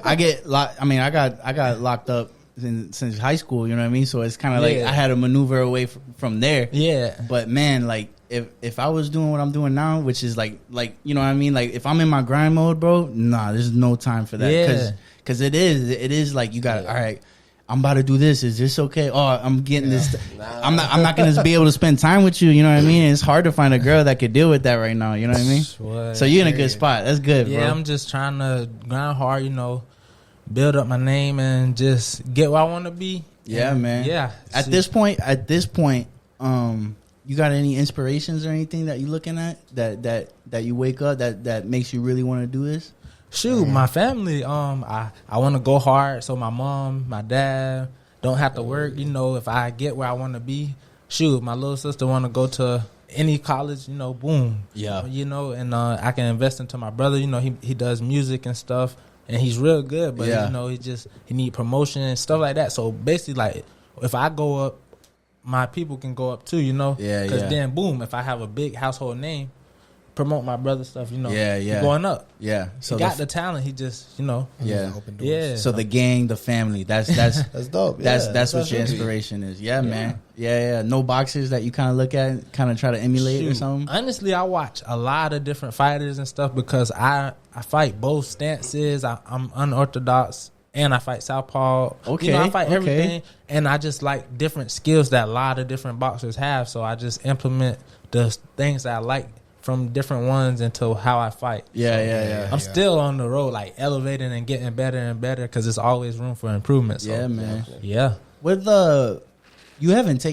I get locked. I mean I got locked up since high school. You know what I mean? So it's kind of like I had to maneuver away from there. Yeah. But man, like if I was doing what I'm doing now, which is like you know what I mean, like if I'm in my grind mode, bro, nah, there's no time for that. Because it is like you got all right. I'm about to do this. Is this okay? Oh, I'm getting this. I'm not going to be able to spend time with you. You know what I mean? It's hard to find a girl that could deal with that right now. You know what I mean? So you're in a good spot. That's good, bro. Yeah, I'm just trying to grind hard, you know, build up my name and just get where I want to be. Yeah, and man. Yeah. At this point, you got any inspirations or anything that you looking at that you wake up that makes you really want to do this? Shoot, my family, I want to go hard so my mom, my dad don't have to work. You know, if I get where I want to be, shoot, my little sister want to go to any college, you know, boom. Yeah. You know, and I can invest into my brother. You know, he does music and stuff, and he's real good, but, you know, he need promotion and stuff like that. So basically, like, if I go up, my people can go up too, you know? Yeah, because then, boom, if I have a big household name, promote my brother stuff, you know. He going up. Yeah. So he got the talent. He just, you know. Yeah. Yeah. So the gang, the family. That's that's dope. That's what your inspiration is. Yeah, man. Yeah. No boxers that you kind of look at, kind of try to emulate or something. Honestly, I watch a lot of different fighters and stuff because I fight both stances. I'm unorthodox and I fight southpaw. Okay. You know, I fight everything, and I just like different skills that a lot of different boxers have. So I just implement the things that I like from different ones into how I fight. I'm still on the road, like elevating and getting better and better because there's always room for improvement. So, yeah, man. Yeah. With you haven't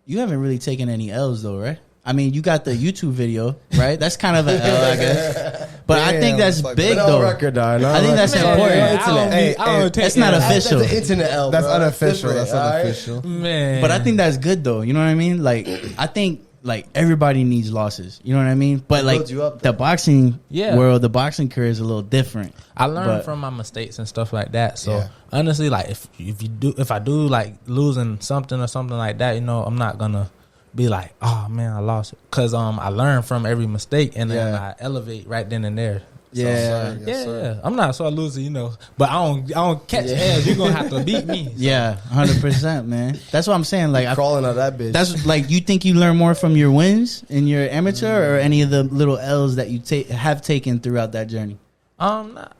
really taken any L's though, right? I mean, you got the YouTube video, right? That's kind of an L, I guess. But I think that's big though. Record, I think that's important. That's not official. That's the internet L. That's bro. unofficial. That's unofficial. Man. But I think that's good though. You know what I mean? Like I think. Like everybody needs losses, you know what I mean? But like the boxing world, the boxing career is a little different. I learned from my mistakes and stuff like that. So honestly, like if I do like losing something or something like that, you know, I'm not gonna be like, oh man, I lost it, because I learn from every mistake and then I elevate right then and there. So, I'm not a sore loser, you know, but I don't catch L's. You're gonna have to beat me. So. Yeah, 100%, man. That's what I'm saying. Like crawling out that bitch. That's like, you think you learn more from your wins in your amateur or any of the little L's that you have taken throughout that journey?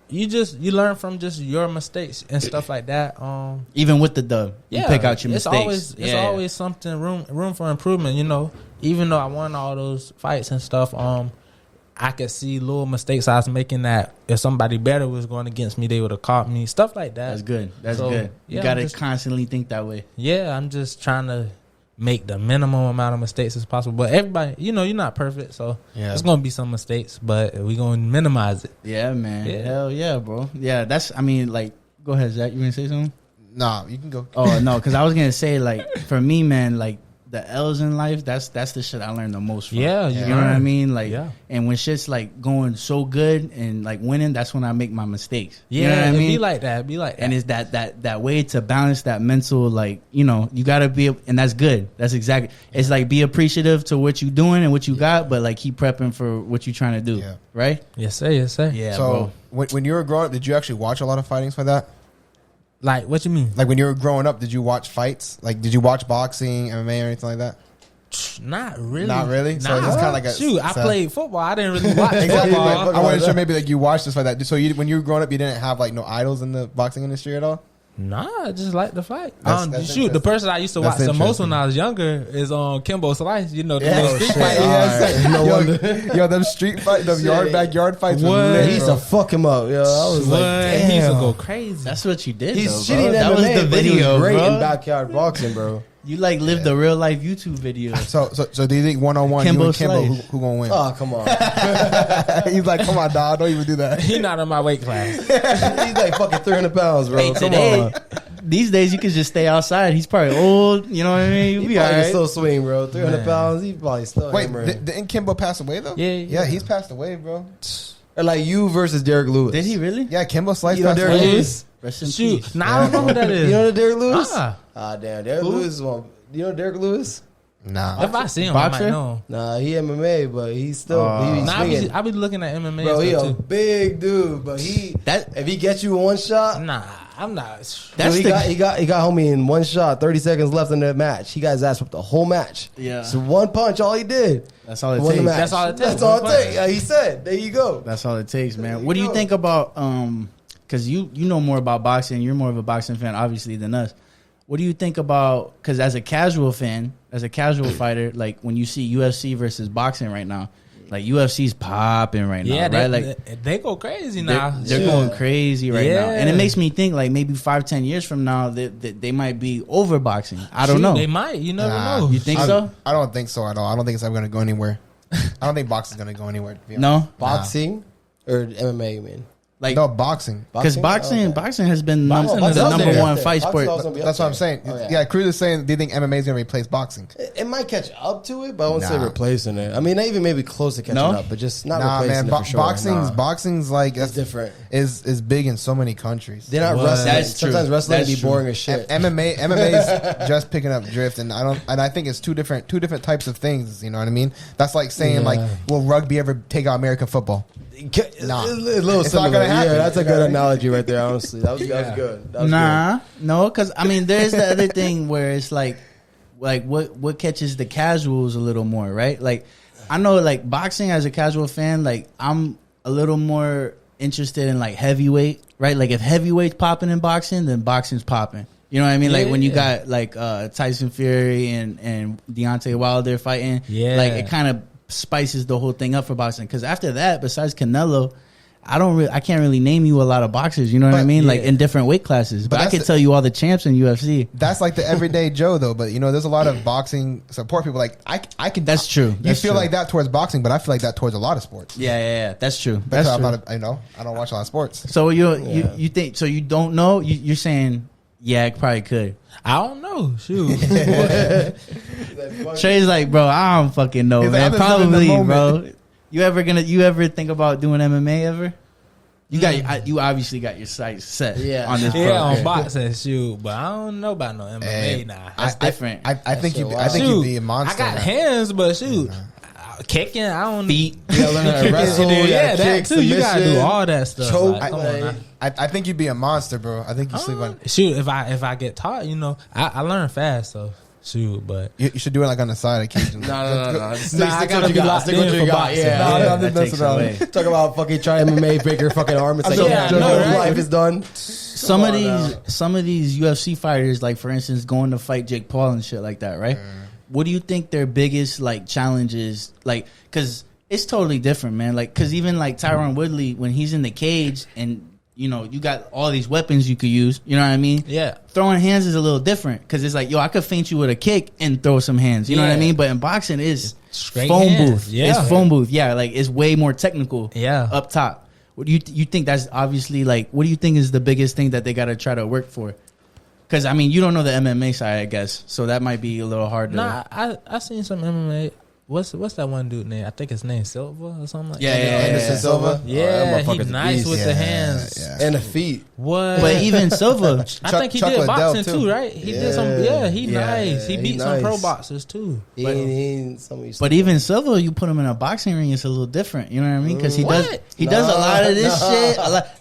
You learn from just your mistakes and stuff like that. Even with the dub, you pick out your mistakes. It's always something room for improvement. You know, even though I won all those fights and stuff, I could see little mistakes I was making that if somebody better was going against me, they would have caught me. Stuff like that. That's good. That's good. You got to constantly think that way. Yeah, I'm just trying to make the minimum amount of mistakes as possible. But everybody, you know, you're not perfect, so there's going to be some mistakes, but we're going to minimize it. Yeah, man. Yeah. Hell yeah, bro. Yeah, like, go ahead, Zach. You going to say something? Nah, you can go. Oh, no, because I was going to say, like, for me, man, like, the L's in life, that's the shit I learned the most from. Yeah, you know what I mean? Like, and when shit's like going so good and like winning, that's when I make my mistakes. Yeah, you know what I mean? Be like that. And it's that way to balance that mental, like, you know, you gotta be, and that's good. That's exactly. It's like, be appreciative to what you're doing and what you got, but like keep prepping for what you're trying to do. Yeah. Right? Yes, sir. Yes, sir. Yeah. So when you were growing up, did you actually watch a lot of fightings for that? Like, what you mean? Like when you were growing up, did you watch fights? Like, did you watch boxing, MMA, or anything like that? Not really. Not really? So Nah. it's just kinda like a- shoot. I so- played football. I didn't really watch Exactly. football. I wasn't sure maybe like you watched this like that. So when you were growing up, you didn't have like no idols in the boxing industry at all. Nah, I just like the fight. That's Shoot, the person I used to watch That's the most interesting. when I was younger is on Kimbo Slice. You know, the Yeah. little Oh, street shit. fight. Yeah. No wonder. Yo, them street fight, them backyard fights. What? Were lit, He used bro. to fuck him up. Yo, I was What? like, He used to damn. go crazy. That's what you did. He's though, shitty bro. in That was MMA, the but he video, was great bro. in backyard boxing, bro. You like lived the real life YouTube video. So do you think 1-on-1 you Kimbo and Kimbo Slice. who gonna win? Oh, come on. He's like, come on, dog, don't even do that. He not in my weight class. He's like fucking 300 pounds, bro. Hey, Come today, on. these days you could just stay outside. He's probably old. You know what I mean? You'll He be probably all can right. still swing, bro. 300 Man. pounds. He probably still Wait, hammering. didn't Kimbo pass away though? Yeah. he's passed away, bro. Or like you versus Derek Lewis. Did he really? Yeah, Kimbo Slice You know passed Derek away. Lewis? Rest in Shoot. peace. Nah, I don't know who that is. You know the Derek Lewis? Ah. Ah, damn. Derek Who? Lewis is one. You know Derek Lewis? Nah, If I see him, Boxer? I might know. Nah, he MMA, but he's still he's Nah, swinging. I be looking at MMA Bro, he and a stuff too. big dude, but if he gets you in one shot, Nah, I'm not. That's dude, the he got homie in one shot, 30 seconds left in the match. He got his ass whipped the whole match. Yeah. So one punch, all he did. That's all it Won the takes. match. That's all it takes. That's all One it takes. He said, there you go. That's all it takes, man. There What do you you go. think about because you know more about boxing, you're more of a boxing fan obviously than us. What do you think about, because as a casual fan, as a casual fighter, like when you see UFC versus boxing right now, like UFC's popping right now, Yeah, right? Like they go crazy now. they're going crazy right now, Yeah. and it makes me think like maybe 5-10 years from now that they might be over boxing. I don't know. They might. You never Nah. know. You think so? I don't think so at all. I don't think it's ever gonna go anywhere. I don't think boxing's gonna go anywhere. To be honest. No, Boxing or MMA, you mean? like No, boxing. because Okay. boxing has been Boxing the is number up there. one fight Boxing's sport. also gonna be up That's what I'm there. saying. Oh, yeah. Cruz is saying, do you think MMA is gonna replace boxing? It might catch up to it, but I won't say Nah. replacing it. I mean, not even maybe close to catching No? up, but just not Nah, replacing man. it for sure. Boxing's like It's different. Is big in so many countries. They're not What? wrestling. That's true. Sometimes wrestling That's be true. boring as shit. MMA is just picking up drift, and I think it's two different types of things. You know what I mean? That's like saying Yeah. like, will rugby ever take out American football? Nah. A little It's not similar. gonna happen. Yeah, that's a You know what good I mean? analogy right there. Honestly, that was good. That was Nah, no, because I mean, there's the other thing where it's like what catches the casuals a little more, right? Like, I know, like boxing as a casual fan, like I'm a little more interested in like heavyweight, right? Like if heavyweight's popping in boxing, then boxing's popping. You know what I mean? Like when you got like Tyson Fury and Deontay Wilder fighting, Yeah. like it kind of spices the whole thing up for boxing. Because after that, besides Canelo, I can't really name you a lot of boxers. You know what I But, mean? yeah. Like in different weight classes. But I that's can the- tell you all the champs in UFC. That's like the everyday Joe though. But you know, there's a lot of boxing support people. Like I can. That's true. You That's feel true. like that towards boxing, but I feel like that towards a lot of sports. Yeah. That's true. Because That's I'm true. not. I don't watch a lot of sports. So you think so? You don't know? You're saying yeah, it probably could. I don't know. Shoot. Trey's like, bro, I don't fucking know, He's like, man. I'm just living the Probably, bro. moment. You ever think about doing MMA ever? You obviously got your sights set Yeah. on this. Yeah, on program. boxing, shoot. But I don't know about no MMA Hey, now. That's different. I think shit you. wild. I think Shoot, you'd be a monster. I got man. hands, but shoot, kicking, I don't Feet. You gotta learn how to wrestle. Yeah, you gotta that kick, too. You gotta do submission, all that stuff. choke. Like, come on, now. I think you'd be a monster, bro. I think you sleep on. Shoot, if I get taught, you know, I learn fast. So shoot, but You should do it like on the side occasionally. No. Nah, I Stick to gotta what you be got. locked Stick to what in you for got. boxing. Yeah. No, Yeah, no, that that's takes about away. Talk about fucking try MMA, break your fucking arm. It's like, Yeah, I your know, right? life is done. Some of these UFC fighters, like for instance, going to fight Jake Paul and shit like that, right? What do you think their biggest like challenges, like, because it's totally different, man. Like, because even like Tyron Woodley, when he's in the cage and you know you got all these weapons you could use, you know what I mean? yeah, Throwing hands is a little different because it's like, yo, I could feint you with a kick and throw some hands. You know what I Yeah. mean? But in boxing, it's straight phone hands. booth. Yeah. It's phone booth. Yeah, like it's way more technical. Yeah. up top. What do you think? That's obviously like. What do you think is the biggest thing that they got to try to work for? Because I mean, you don't know the MMA side, I guess, so that might be a little hard. Nah, I seen some MMA. What's that one dude name? I think his name Silva or something like Yeah, that. yeah, Anderson Silva. Yeah, Oh, that he motherfucker's a nice beast. with the Yeah, hands. yeah. And the feet. What? But even Silva, I think he Chuck did Liddell, boxing too. too, right? He did some. Yeah. Yeah, he Yeah, nice. He he beat some pro nice. boxers too. He ain't some of these but stuff. even Silva, you put him in a boxing ring, it's a little different. You know what I mean? Because he does What? a lot of this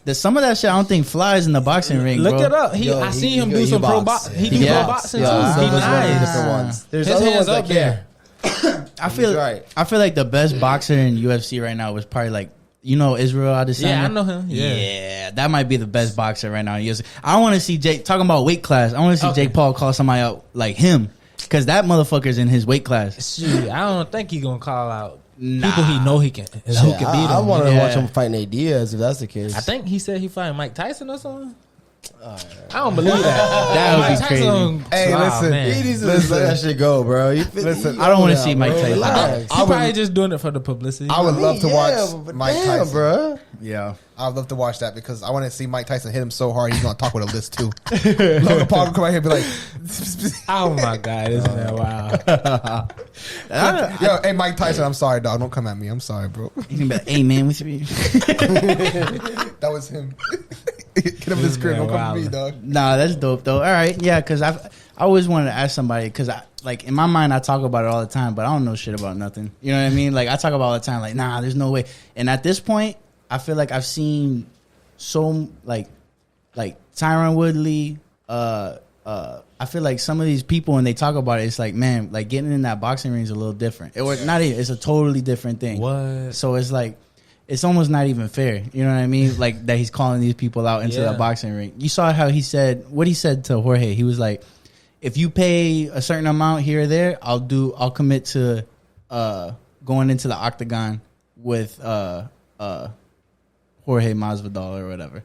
shit. Some of that shit I don't think flies in the boxing ring. Look bro. it up. Yo, I seen him do he some pro box. boxing. He do Yeah. pro boxing Yeah, too. He Silva's one of the nice. different ones. There's His other hands ones up that there. can't. I feel like the best boxer in UFC right now was probably like, you know, Israel Adesanya. Yeah, I know him. Yeah, that might be the best boxer right now in UFC. I want to see Jake talking about weight class. I want to see Jake Paul call somebody out like him, because that motherfucker's in his weight class. Shoot, I don't think he gonna call out people he know he can who can beat him. I want to watch him fight Nate Diaz if that's the case. I think he said he fighting Mike Tyson or something. I don't believe that. That would be crazy. Hey, listen, man. He needs to let that shit go, bro. Listen, I don't want to see Mike Tyson. He probably just doing it for the publicity. I would love to watch Mike Tyson, bro. Yeah, I'd love to watch that because I want to see Mike Tyson hit him so hard he's gonna talk with a list too. Logan Paul will come out here and be like, Oh my god, isn't that wild? "Yo, hey Mike Tyson, I'm sorry, dog. Don't come at me. I'm sorry, bro." You can be like, hey man, with me. That was him. Get him in his crib. Don't come at me, dog. Nah, that's dope though. All right, yeah, because I always wanted to ask somebody, because I like in my mind I talk about it all the time, but I don't know shit about nothing. You know what I mean? Like I talk about it all the time, like nah, there's no way. And at this point, I feel like I've seen so like Tyron Woodley. I feel like some of these people when they talk about it, it's like, man, like getting in that boxing ring is a little different. Not even. It's a totally different thing. What? So it's like, it's almost not even fair. You know what I mean? Like that he's calling these people out into the boxing ring. You saw how he said what he said to Jorge. He was like, if you pay a certain amount here or there, I'll commit to going into the octagon with Jorge Masvidal or whatever.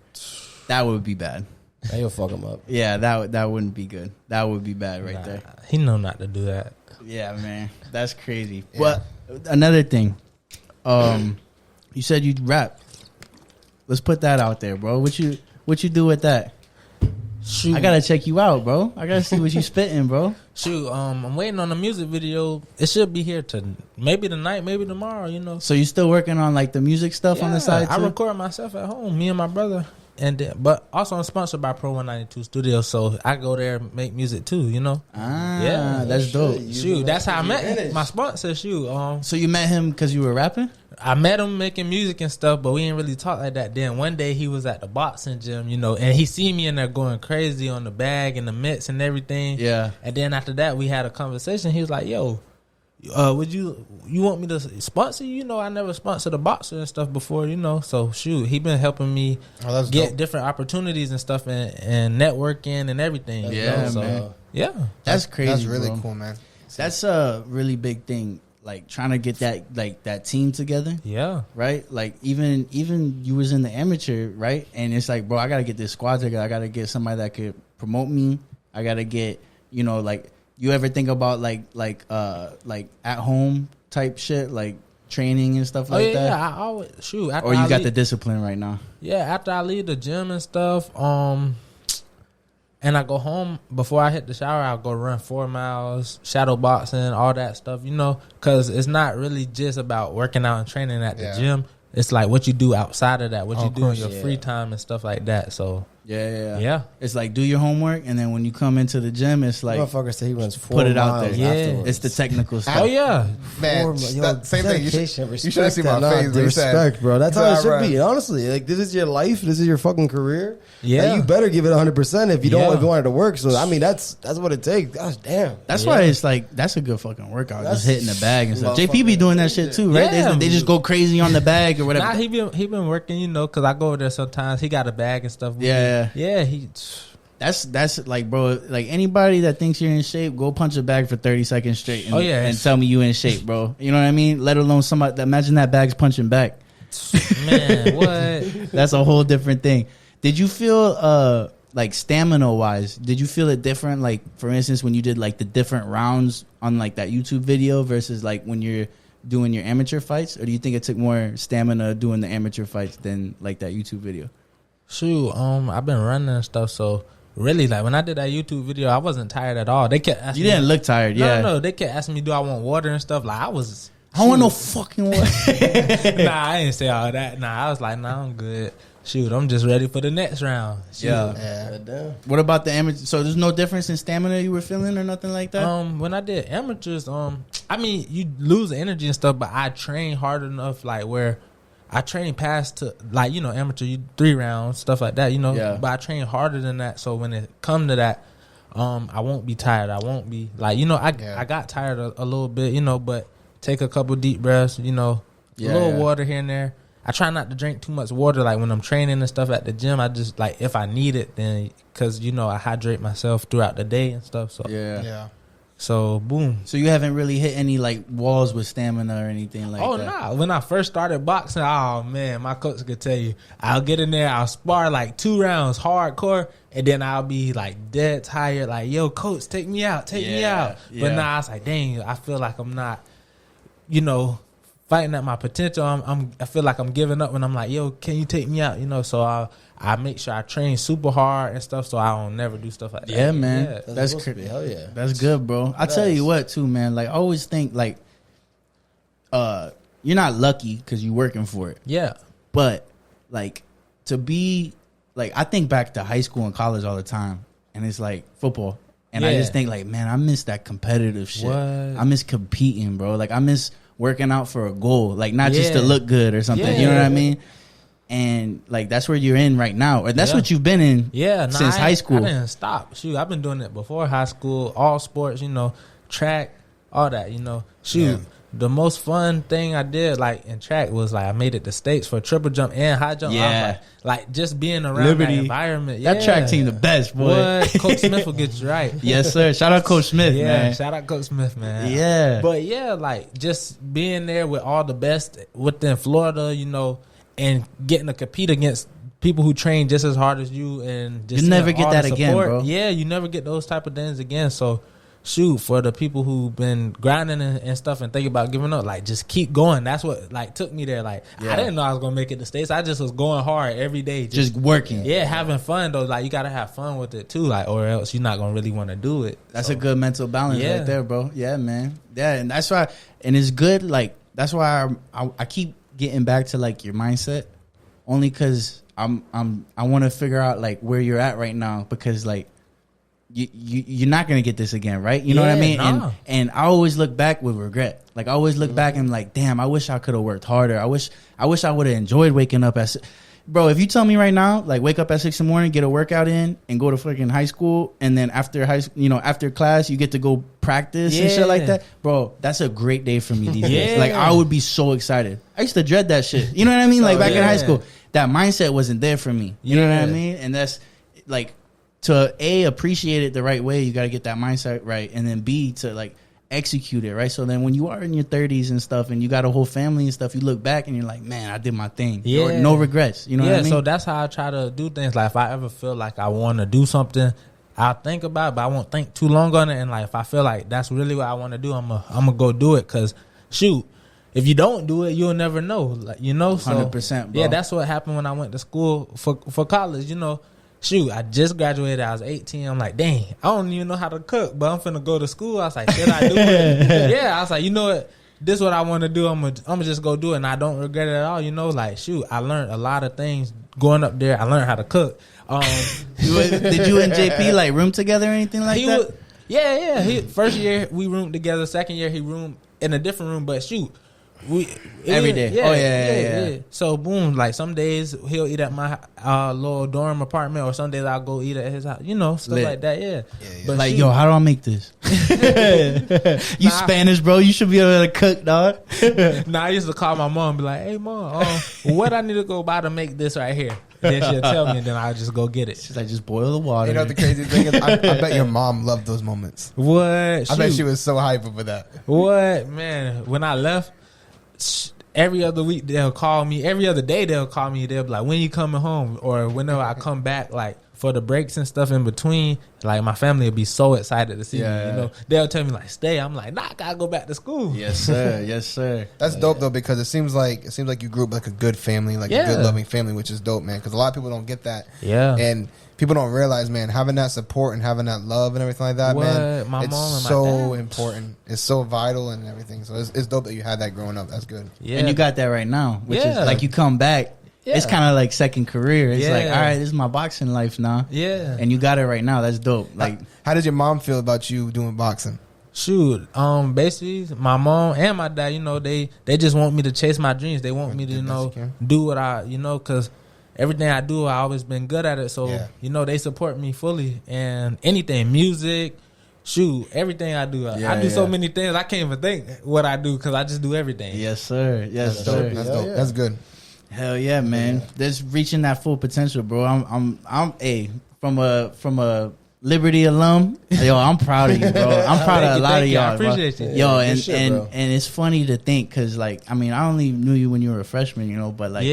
That would be bad. That you'll fuck him up. Yeah, that wouldn't be good. That would be bad right there. He know not to do that. Yeah, man, that's crazy. Yeah. But another thing, you said you'd rap. Let's put that out there, bro. What you do with that? Shoot. I gotta check you out, bro. I gotta see what you spitting, bro. Shoot, I'm waiting on the music video. It should be here to maybe tonight, maybe tomorrow. You know. So you still working on like the music stuff on the side too? I record myself at home, me and my brother. And then, but also I'm sponsored by Pro 192 Studios, so I go there and make music too, you know. Yeah, that's dope. Shoot, that's how I met my sponsor. Shoot, so you met him because you were rapping? I met him making music and stuff, but we didn't really talk like that. Then one day he was at the boxing gym, you know, and he seen me in there going crazy on the bag and the mitts and everything. Yeah. And then after that, we had a conversation. He was like, "Yo, would you want me to sponsor you? You know, I never sponsored a boxer and stuff before, you know." So shoot, he been helping me get dope. different opportunities and stuff and networking and everything. Yeah, so, man. Yeah, that's crazy. That's really bro. cool, man. That's a really big thing. Like trying to get that team together. Yeah. Right? Like even you was in the amateur, right? And it's like, bro, I gotta get this squad together. I gotta get somebody that could promote me. I gotta get, you know, like you ever think about like at home type shit, like training and stuff like that? Yeah, I always shoot. After or you I got the discipline right now? Yeah, after I leave the gym and stuff, and I go home, before I hit the shower, I'll go run 4 miles, shadow boxing, all that stuff, you know, because it's not really just about working out and training at the gym. It's like what you do outside of that, what you do in your free time and stuff like that. So yeah. It's like do your homework, and then when you come into the gym, it's like motherfucker said he runs 4 put it out there. miles Yeah, afterwards. it's the technical stuff. Oh yeah, Man, that same thing. You should have seen my face. Respect, bro. That's how it should be. Honestly, like this is your life. This is your fucking career. Yeah, like, you better give it 100% if you don't. If you want it to work. So I mean, that's what it takes. Gosh damn. That's why it's like that's a good fucking workout. Just hitting the bag and stuff. JP be doing that shit too, right? Yeah. They just go crazy on the bag or whatever. Nah, he been working, you know, because I go over there sometimes. He got a bag and stuff. Yeah. That's like, bro, like anybody that thinks you're in shape, go punch a bag for 30 seconds straight and, and tell me you in shape, bro. You know what I mean? Let alone somebody imagine that bag's punching back. Man, what? That's a whole different thing. Did you feel like stamina wise, did you feel it different? Like for instance, when you did like the different rounds on like that YouTube video versus like when you're doing your amateur fights, or do you think it took more stamina doing the amateur fights than like that YouTube video? Shoot, I've been running and stuff, so really, like when I did that YouTube video, I wasn't tired at all. They kept asking you didn't look tired. No, they kept asking me, do I want water and stuff. Like I don't want no fucking water. Nah, I didn't say all that. Nah, I was like, nah, I'm good. Shoot, I'm just ready for the next round. Shoot. Yeah. What about the amateur? So there's no difference in stamina you were feeling or nothing like that? When I did amateurs, I mean, you lose energy and stuff, but I train hard enough, like where I train past to, like, you know, amateur, 3 rounds, stuff like that, you know. Yeah. But I train harder than that, so when it come to that, I won't be tired. I won't be like, I got tired a little bit, but take a couple deep breaths, a little water here and there. I try not to drink too much water, like when I'm training and stuff at the gym. I just like, if I need it, then because I hydrate myself throughout the day and stuff. So Yeah. So boom. So you haven't really hit any like walls with stamina or anything like that? Oh, nah. When I first started boxing, oh man, my coach could tell you, I'll get in there, I'll spar like 2 rounds hardcore, and then I'll be like dead tired, like, yo, coach, take me out. But nah, I was like, dang, I feel like I'm not, fighting at my potential. I feel like I'm giving up when I'm like, yo, can you take me out? So I make sure I train super hard and stuff, so I don't never do stuff like that. Yeah, man. Yeah. That's crazy. Hell yeah. That's good, bro. I tell you what, too, man. Like, I always think like, you're not lucky because you're working for it. Yeah. But like to be like, I think back to high school and college all the time, and it's like football, and I just think like, man, I miss that competitive shit. What? I miss competing, bro. Like I miss working out for a goal, like not just to look good or something. You know what I mean? And like that's where you're in right now, or that's what you've been in since high school. I didn't stop. Shoot, I've been doing it before high school, all sports, track, all that, Shoot, the most fun thing I did like in track was like I made it to states for triple jump and high jump. Yeah. I was like just being around that environment. That track team the best, boy. What? Coach Smith will get you right. Yes, sir. Shout out Coach Smith, man. Shout out Coach Smith, man. Yeah. But like just being there with all the best within Florida, and getting to compete against people who train just as hard as you, and just you never get that again, bro. Yeah, you never get those type of things again. So shoot, for the people who've been grinding and stuff and thinking about giving up, like just keep going. That's what like took me there. Like I didn't know I was gonna make it to States. I just was going hard every day, just working. Yeah, having fun though. Like you gotta have fun with it too, like, or else you're not gonna really want to do it. That's a good mental balance right there, bro. Yeah, man. Yeah, and that's why, and it's good. Like that's why I keep getting back to like your mindset, only because I want to figure out like where you're at right now, because like you're not gonna get this again, right? You know what I mean? Nah. And I always look back with regret. Like I always look back and like, damn, I wish I could have worked harder. I wish I would have enjoyed waking up at. Bro, if you tell me right now, like wake up at 6 in the morning, get a workout in, and go to freaking high school, and then after after class you get to go practice and shit like that, bro, that's a great day for me these days. Like I would be so excited. I used to dread that shit. You know what I mean? Like back in high school, that mindset wasn't there for me. You know what I mean? And that's like, to A, appreciate it the right way, you got to get that mindset right, and then B, to like execute it right. So then when you are in your 30s and stuff, and you got a whole family and stuff, you look back and you're like, man, I did my thing. No regrets. You know what I mean? So that's how I try to do things. Like if I ever feel like I want to do something, I'll think about it, but I won't think too long on it. And like if I feel like that's really what I want to do, I'm gonna go do it. Cause shoot, if you don't do it, you'll never know. Like so 100%, bro. Yeah, that's what happened when I went to school for college. Shoot, I just graduated. I was 18. I'm like, dang, I don't even know how to cook, but I'm finna go to school. I was like, should I do it? Yeah, I was like, you know what? This is what I want to do. I'm gonna just go do it, and I don't regret it at all. Like, shoot, I learned a lot of things going up there. I learned how to cook. Did you and JP like room together or anything like that? Yeah. First year we roomed together. Second year he roomed in a different room. But shoot, every day. Yeah. So boom, like some days he'll eat at my little dorm apartment, or some days I'll go eat at his house. Stuff like that. Yeah. But like, yo, how do I make this? You Spanish, bro? You should be able to cook, dog. I used to call my mom and be like, "Hey, mom, what I need to go buy to make this right here?" And then she'll tell me, and then I'll just go get it. She's like, just boil the water. You know the crazy thing is, I bet your mom loved those moments. What? I bet she was so hyper for that. What, man? When I left, every other week they'll call me. Every other day they'll call me. They'll be like, when you coming home? Or whenever I come back, like for the breaks and stuff in between, like my family will be so excited to see me. They'll tell me like, stay. I'm like, nah, I gotta go back to school. Yes, sir. That's dope though, because it seems like you grew up like a good family, like a good loving family, which is dope, man. Because a lot of people don't get that. Yeah. And people don't realize, man, having that support and having that love and everything like that, man, My it's mom and my so dad. important. It's so vital and everything. So it's dope that you had that growing up. That's good. Yeah. And you got that right now, which is like you come back. Yeah. It's kind of like second career. It's like, all right, this is my boxing life now. Yeah. And you got it right now. That's dope. Like, how did your mom feel about you doing boxing? Shoot, basically, my mom and my dad, they just want me to chase my dreams. They want me to, do what I, because everything I do, I always been good at it. So you know, they support me fully, and anything, music, shoot, everything I do. I do so many things I can't even think what I do because I just do everything. Yes, sir. Yes, That's sir. dope. That's dope. That's good. Hell yeah, man. That's reaching that full potential, bro. I'm from a Liberty alum. Yo, I'm proud of you, bro. I'm proud of a lot of y'all. I appreciate you. Yo, and it's funny to think because, like, I mean, I only knew you when you were a freshman, you know, but like,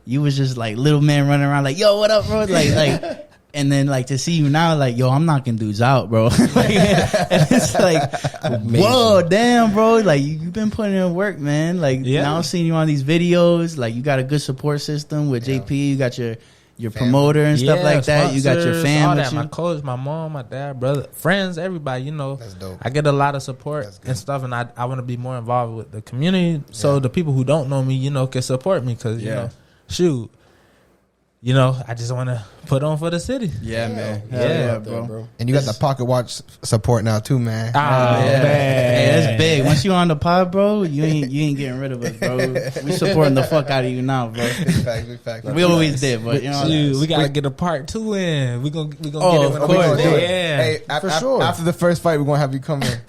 you was just like little man running around like, yo, what up, bro? Like. And then, like, to see you now, like, yo, I'm knocking dudes out, bro. Like, and it's like, whoa, damn, bro. Like, you've been putting in work, man. Like, now I'm seeing you on these videos. Like, you got a good support system with JP. You got your promoter and stuff like that. You got your fam all with that. you. My coach, my mom, my dad, brother, friends, everybody, you know. That's dope. I get a lot of support and stuff, and I want to be more involved with the community so the people who don't know me, you know, can support me because, you know, shoot. You know, I just want to put on for the city. Yeah, man. Yeah, bro. And you got the pocket watch support now too, man. Man. Hey, that's big. Once you on the pod, bro, you ain't getting rid of us, bro. We supporting the fuck out of you now, bro. Big fact. We always did, but you know, we gotta get a part 2 in. We gonna get it of when course. we do it. Yeah, Hey, for sure. After the first fight, we're gonna have you come in.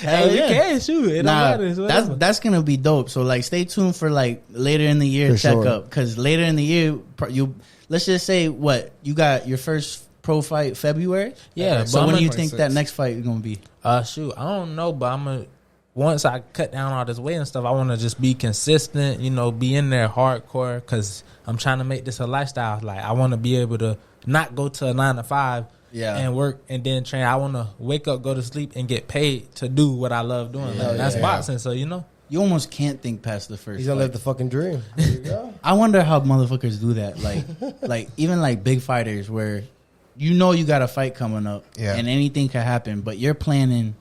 hey, we can shoot. It don't matter. That's gonna be dope. So like, stay tuned for like later in the year For sure. checkup because later in the year you. Let's just say what you got your first pro fight February. Yeah, So but when do you 26. think that next fight is gonna be? Shoot, I don't know, but once I cut down all this weight and stuff, I want to just be consistent, you know, be in there hardcore because I'm trying to make this a lifestyle. Like, I want to be able to not go to a 9 to 5 and work and then train. I want to wake up, go to sleep, and get paid to do what I love doing. Like, that's boxing, so, you know. You almost can't think past the first. He's gonna fight. live the fucking dream. There you go. I wonder how motherfuckers do that. Like even like big fighters where you know you got a fight coming up and anything could happen, but you're planning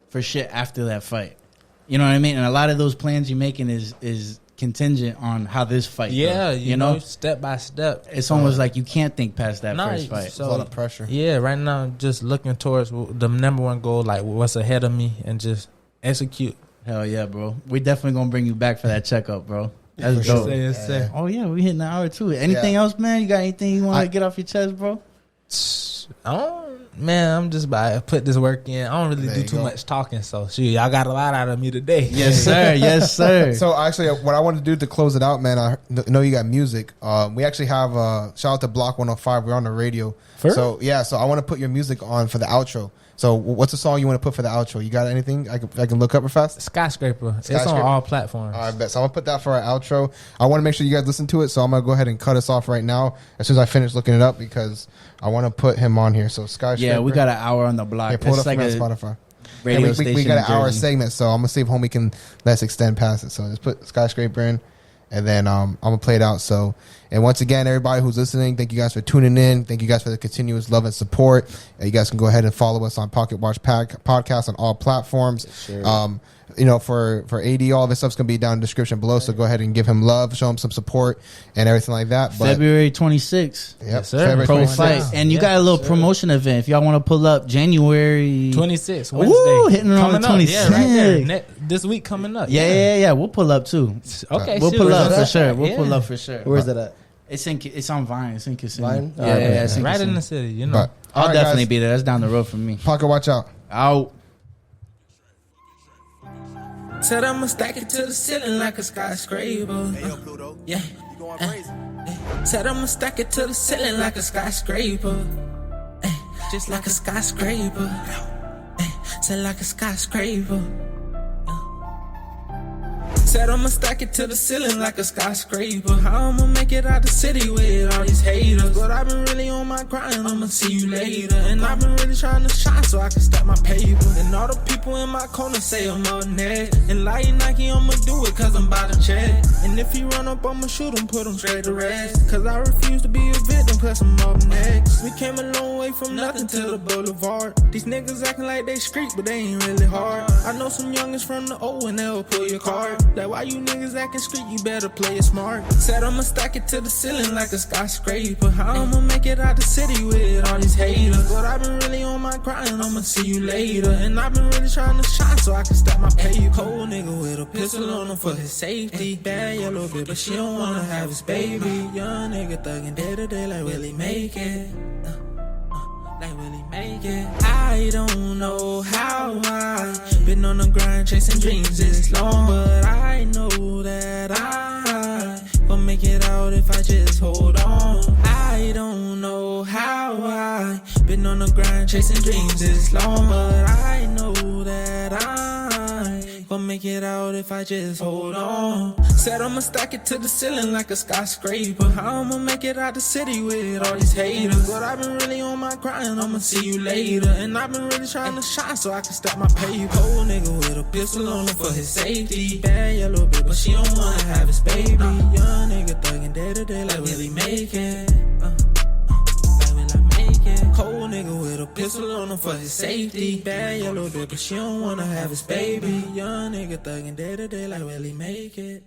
for shit after that fight. You know what I mean? And a lot of those plans you're making is contingent on how this fight goes, you know, step by step. It's almost like you can't think past that first fight. It's a lot of pressure. Yeah, right now I'm just looking towards the number one goal, like what's ahead of me, and just execute. Hell yeah, bro. We definitely gonna bring you back for that checkup, bro. That's For dope. sure. Oh yeah, we hitting the hour too. Anything else, man? You got anything you want to get off your chest, bro? I'm just about to put this work in. I don't really do too much talking, so shoot, y'all got a lot out of me today. Yes, sir. Yes, sir. So actually, what I wanted to do to close it out, man, I know you got music. We actually have shout out to Block 105. We're on the radio. So I want to put your music on for the outro. So what's the song you want to put for the outro? You got anything I can look up real fast? Skyscraper. It's on all platforms. All right, bet. So I'm going to put that for our outro. I want to make sure you guys listen to it, so I'm going to go ahead and cut us off right now as soon as I finish looking it up because I want to put him on here. So Skyscraper. Yeah, we got an hour on the block. Yeah, pull it up like from Spotify. Radio we got an hour segment, so I'm going to see if homie can let's extend past it. So just put Skyscraper in. And then I'm going to play it out. So, and once again, everybody who's listening, thank you guys for tuning in. Thank you guys for the continuous love and support. You guys can go ahead and follow us on Pocket Watch Podcast on all platforms. Sure. You know, for AD, all this stuff's going to be down in the description below. So go ahead and give him love, show him some support and everything like that. But February 26th. Yep, yes, sir. February Pro 26th. fight. And you got a little promotion event. If y'all want to pull up January 26th, Wednesday. Ooh, hitting on the 26th. Yeah, right there. This week coming up. Yeah. We'll pull up too. Okay, we'll pull up for sure. We'll pull up for sure. Where's that at? It's on Vine. It's in Kissimmee. Vine? Yeah, it's in right Kissimmee. in the city, you know. But, I'll all right, definitely guys, be there. That's down the road from me. Pocket Watch out. Out. Said I'ma stack it to the ceiling like a skyscraper. Hey, yo, Pluto. Yeah. You going crazy? Said I'ma stack it to the ceiling like a skyscraper. Just like a skyscraper. Said like a skyscraper. Said I'ma stack it to the ceiling like a skyscraper. How I'ma make it out the city with all these haters? But I've been really on my grind, I'ma see you later. And I've been really trying to shine so I can stack my paper. And all the people in my corner say I'm up next. And like Nike, I'ma do it cause I'm about to check. And if he run up, I'ma shoot him, put him straight to rest. Cause I refuse to be a victim, cause I'm up next. We came a long way from nothing to the boulevard. These niggas acting like they street, but they ain't really hard. I know some youngins from the O and they'll pull your card. That why you niggas acting street, you better play it smart. Said I'ma stack it to the ceiling like a skyscraper. How I'ma make it out the city with all these haters? But I've been really on my grind, I'ma see you later. And I've been really trying to shine so I can stack my pay. Cold nigga with a pistol on him for his safety. Bad yellow bitch, but she don't wanna have his baby. Young nigga thuggin' day to day like will he make it? Like will he make it? I don't know how I been on the grind chasing dreams this long, but I know that I gon' make it out if I just hold on. I don't know how I been on the grind chasing dreams this long, but I know that I gon' make it out if I just hold on. Said I'ma stack it to the ceiling like a skyscraper. How I'ma make it out the city with all these haters? But I've been really on my grind, I'ma see you later. And I've been really trying to shine so I can stack my paper. Cold nigga with a pistol on him for his safety. Bad yellow bitch, but she don't wanna have his baby. Young nigga thuggin' day to day like will he make it? Cold nigga with a pistol on him for his safety. Bad yellow bitch, but she don't wanna have his baby. Young nigga thuggin' day to day like will he make it?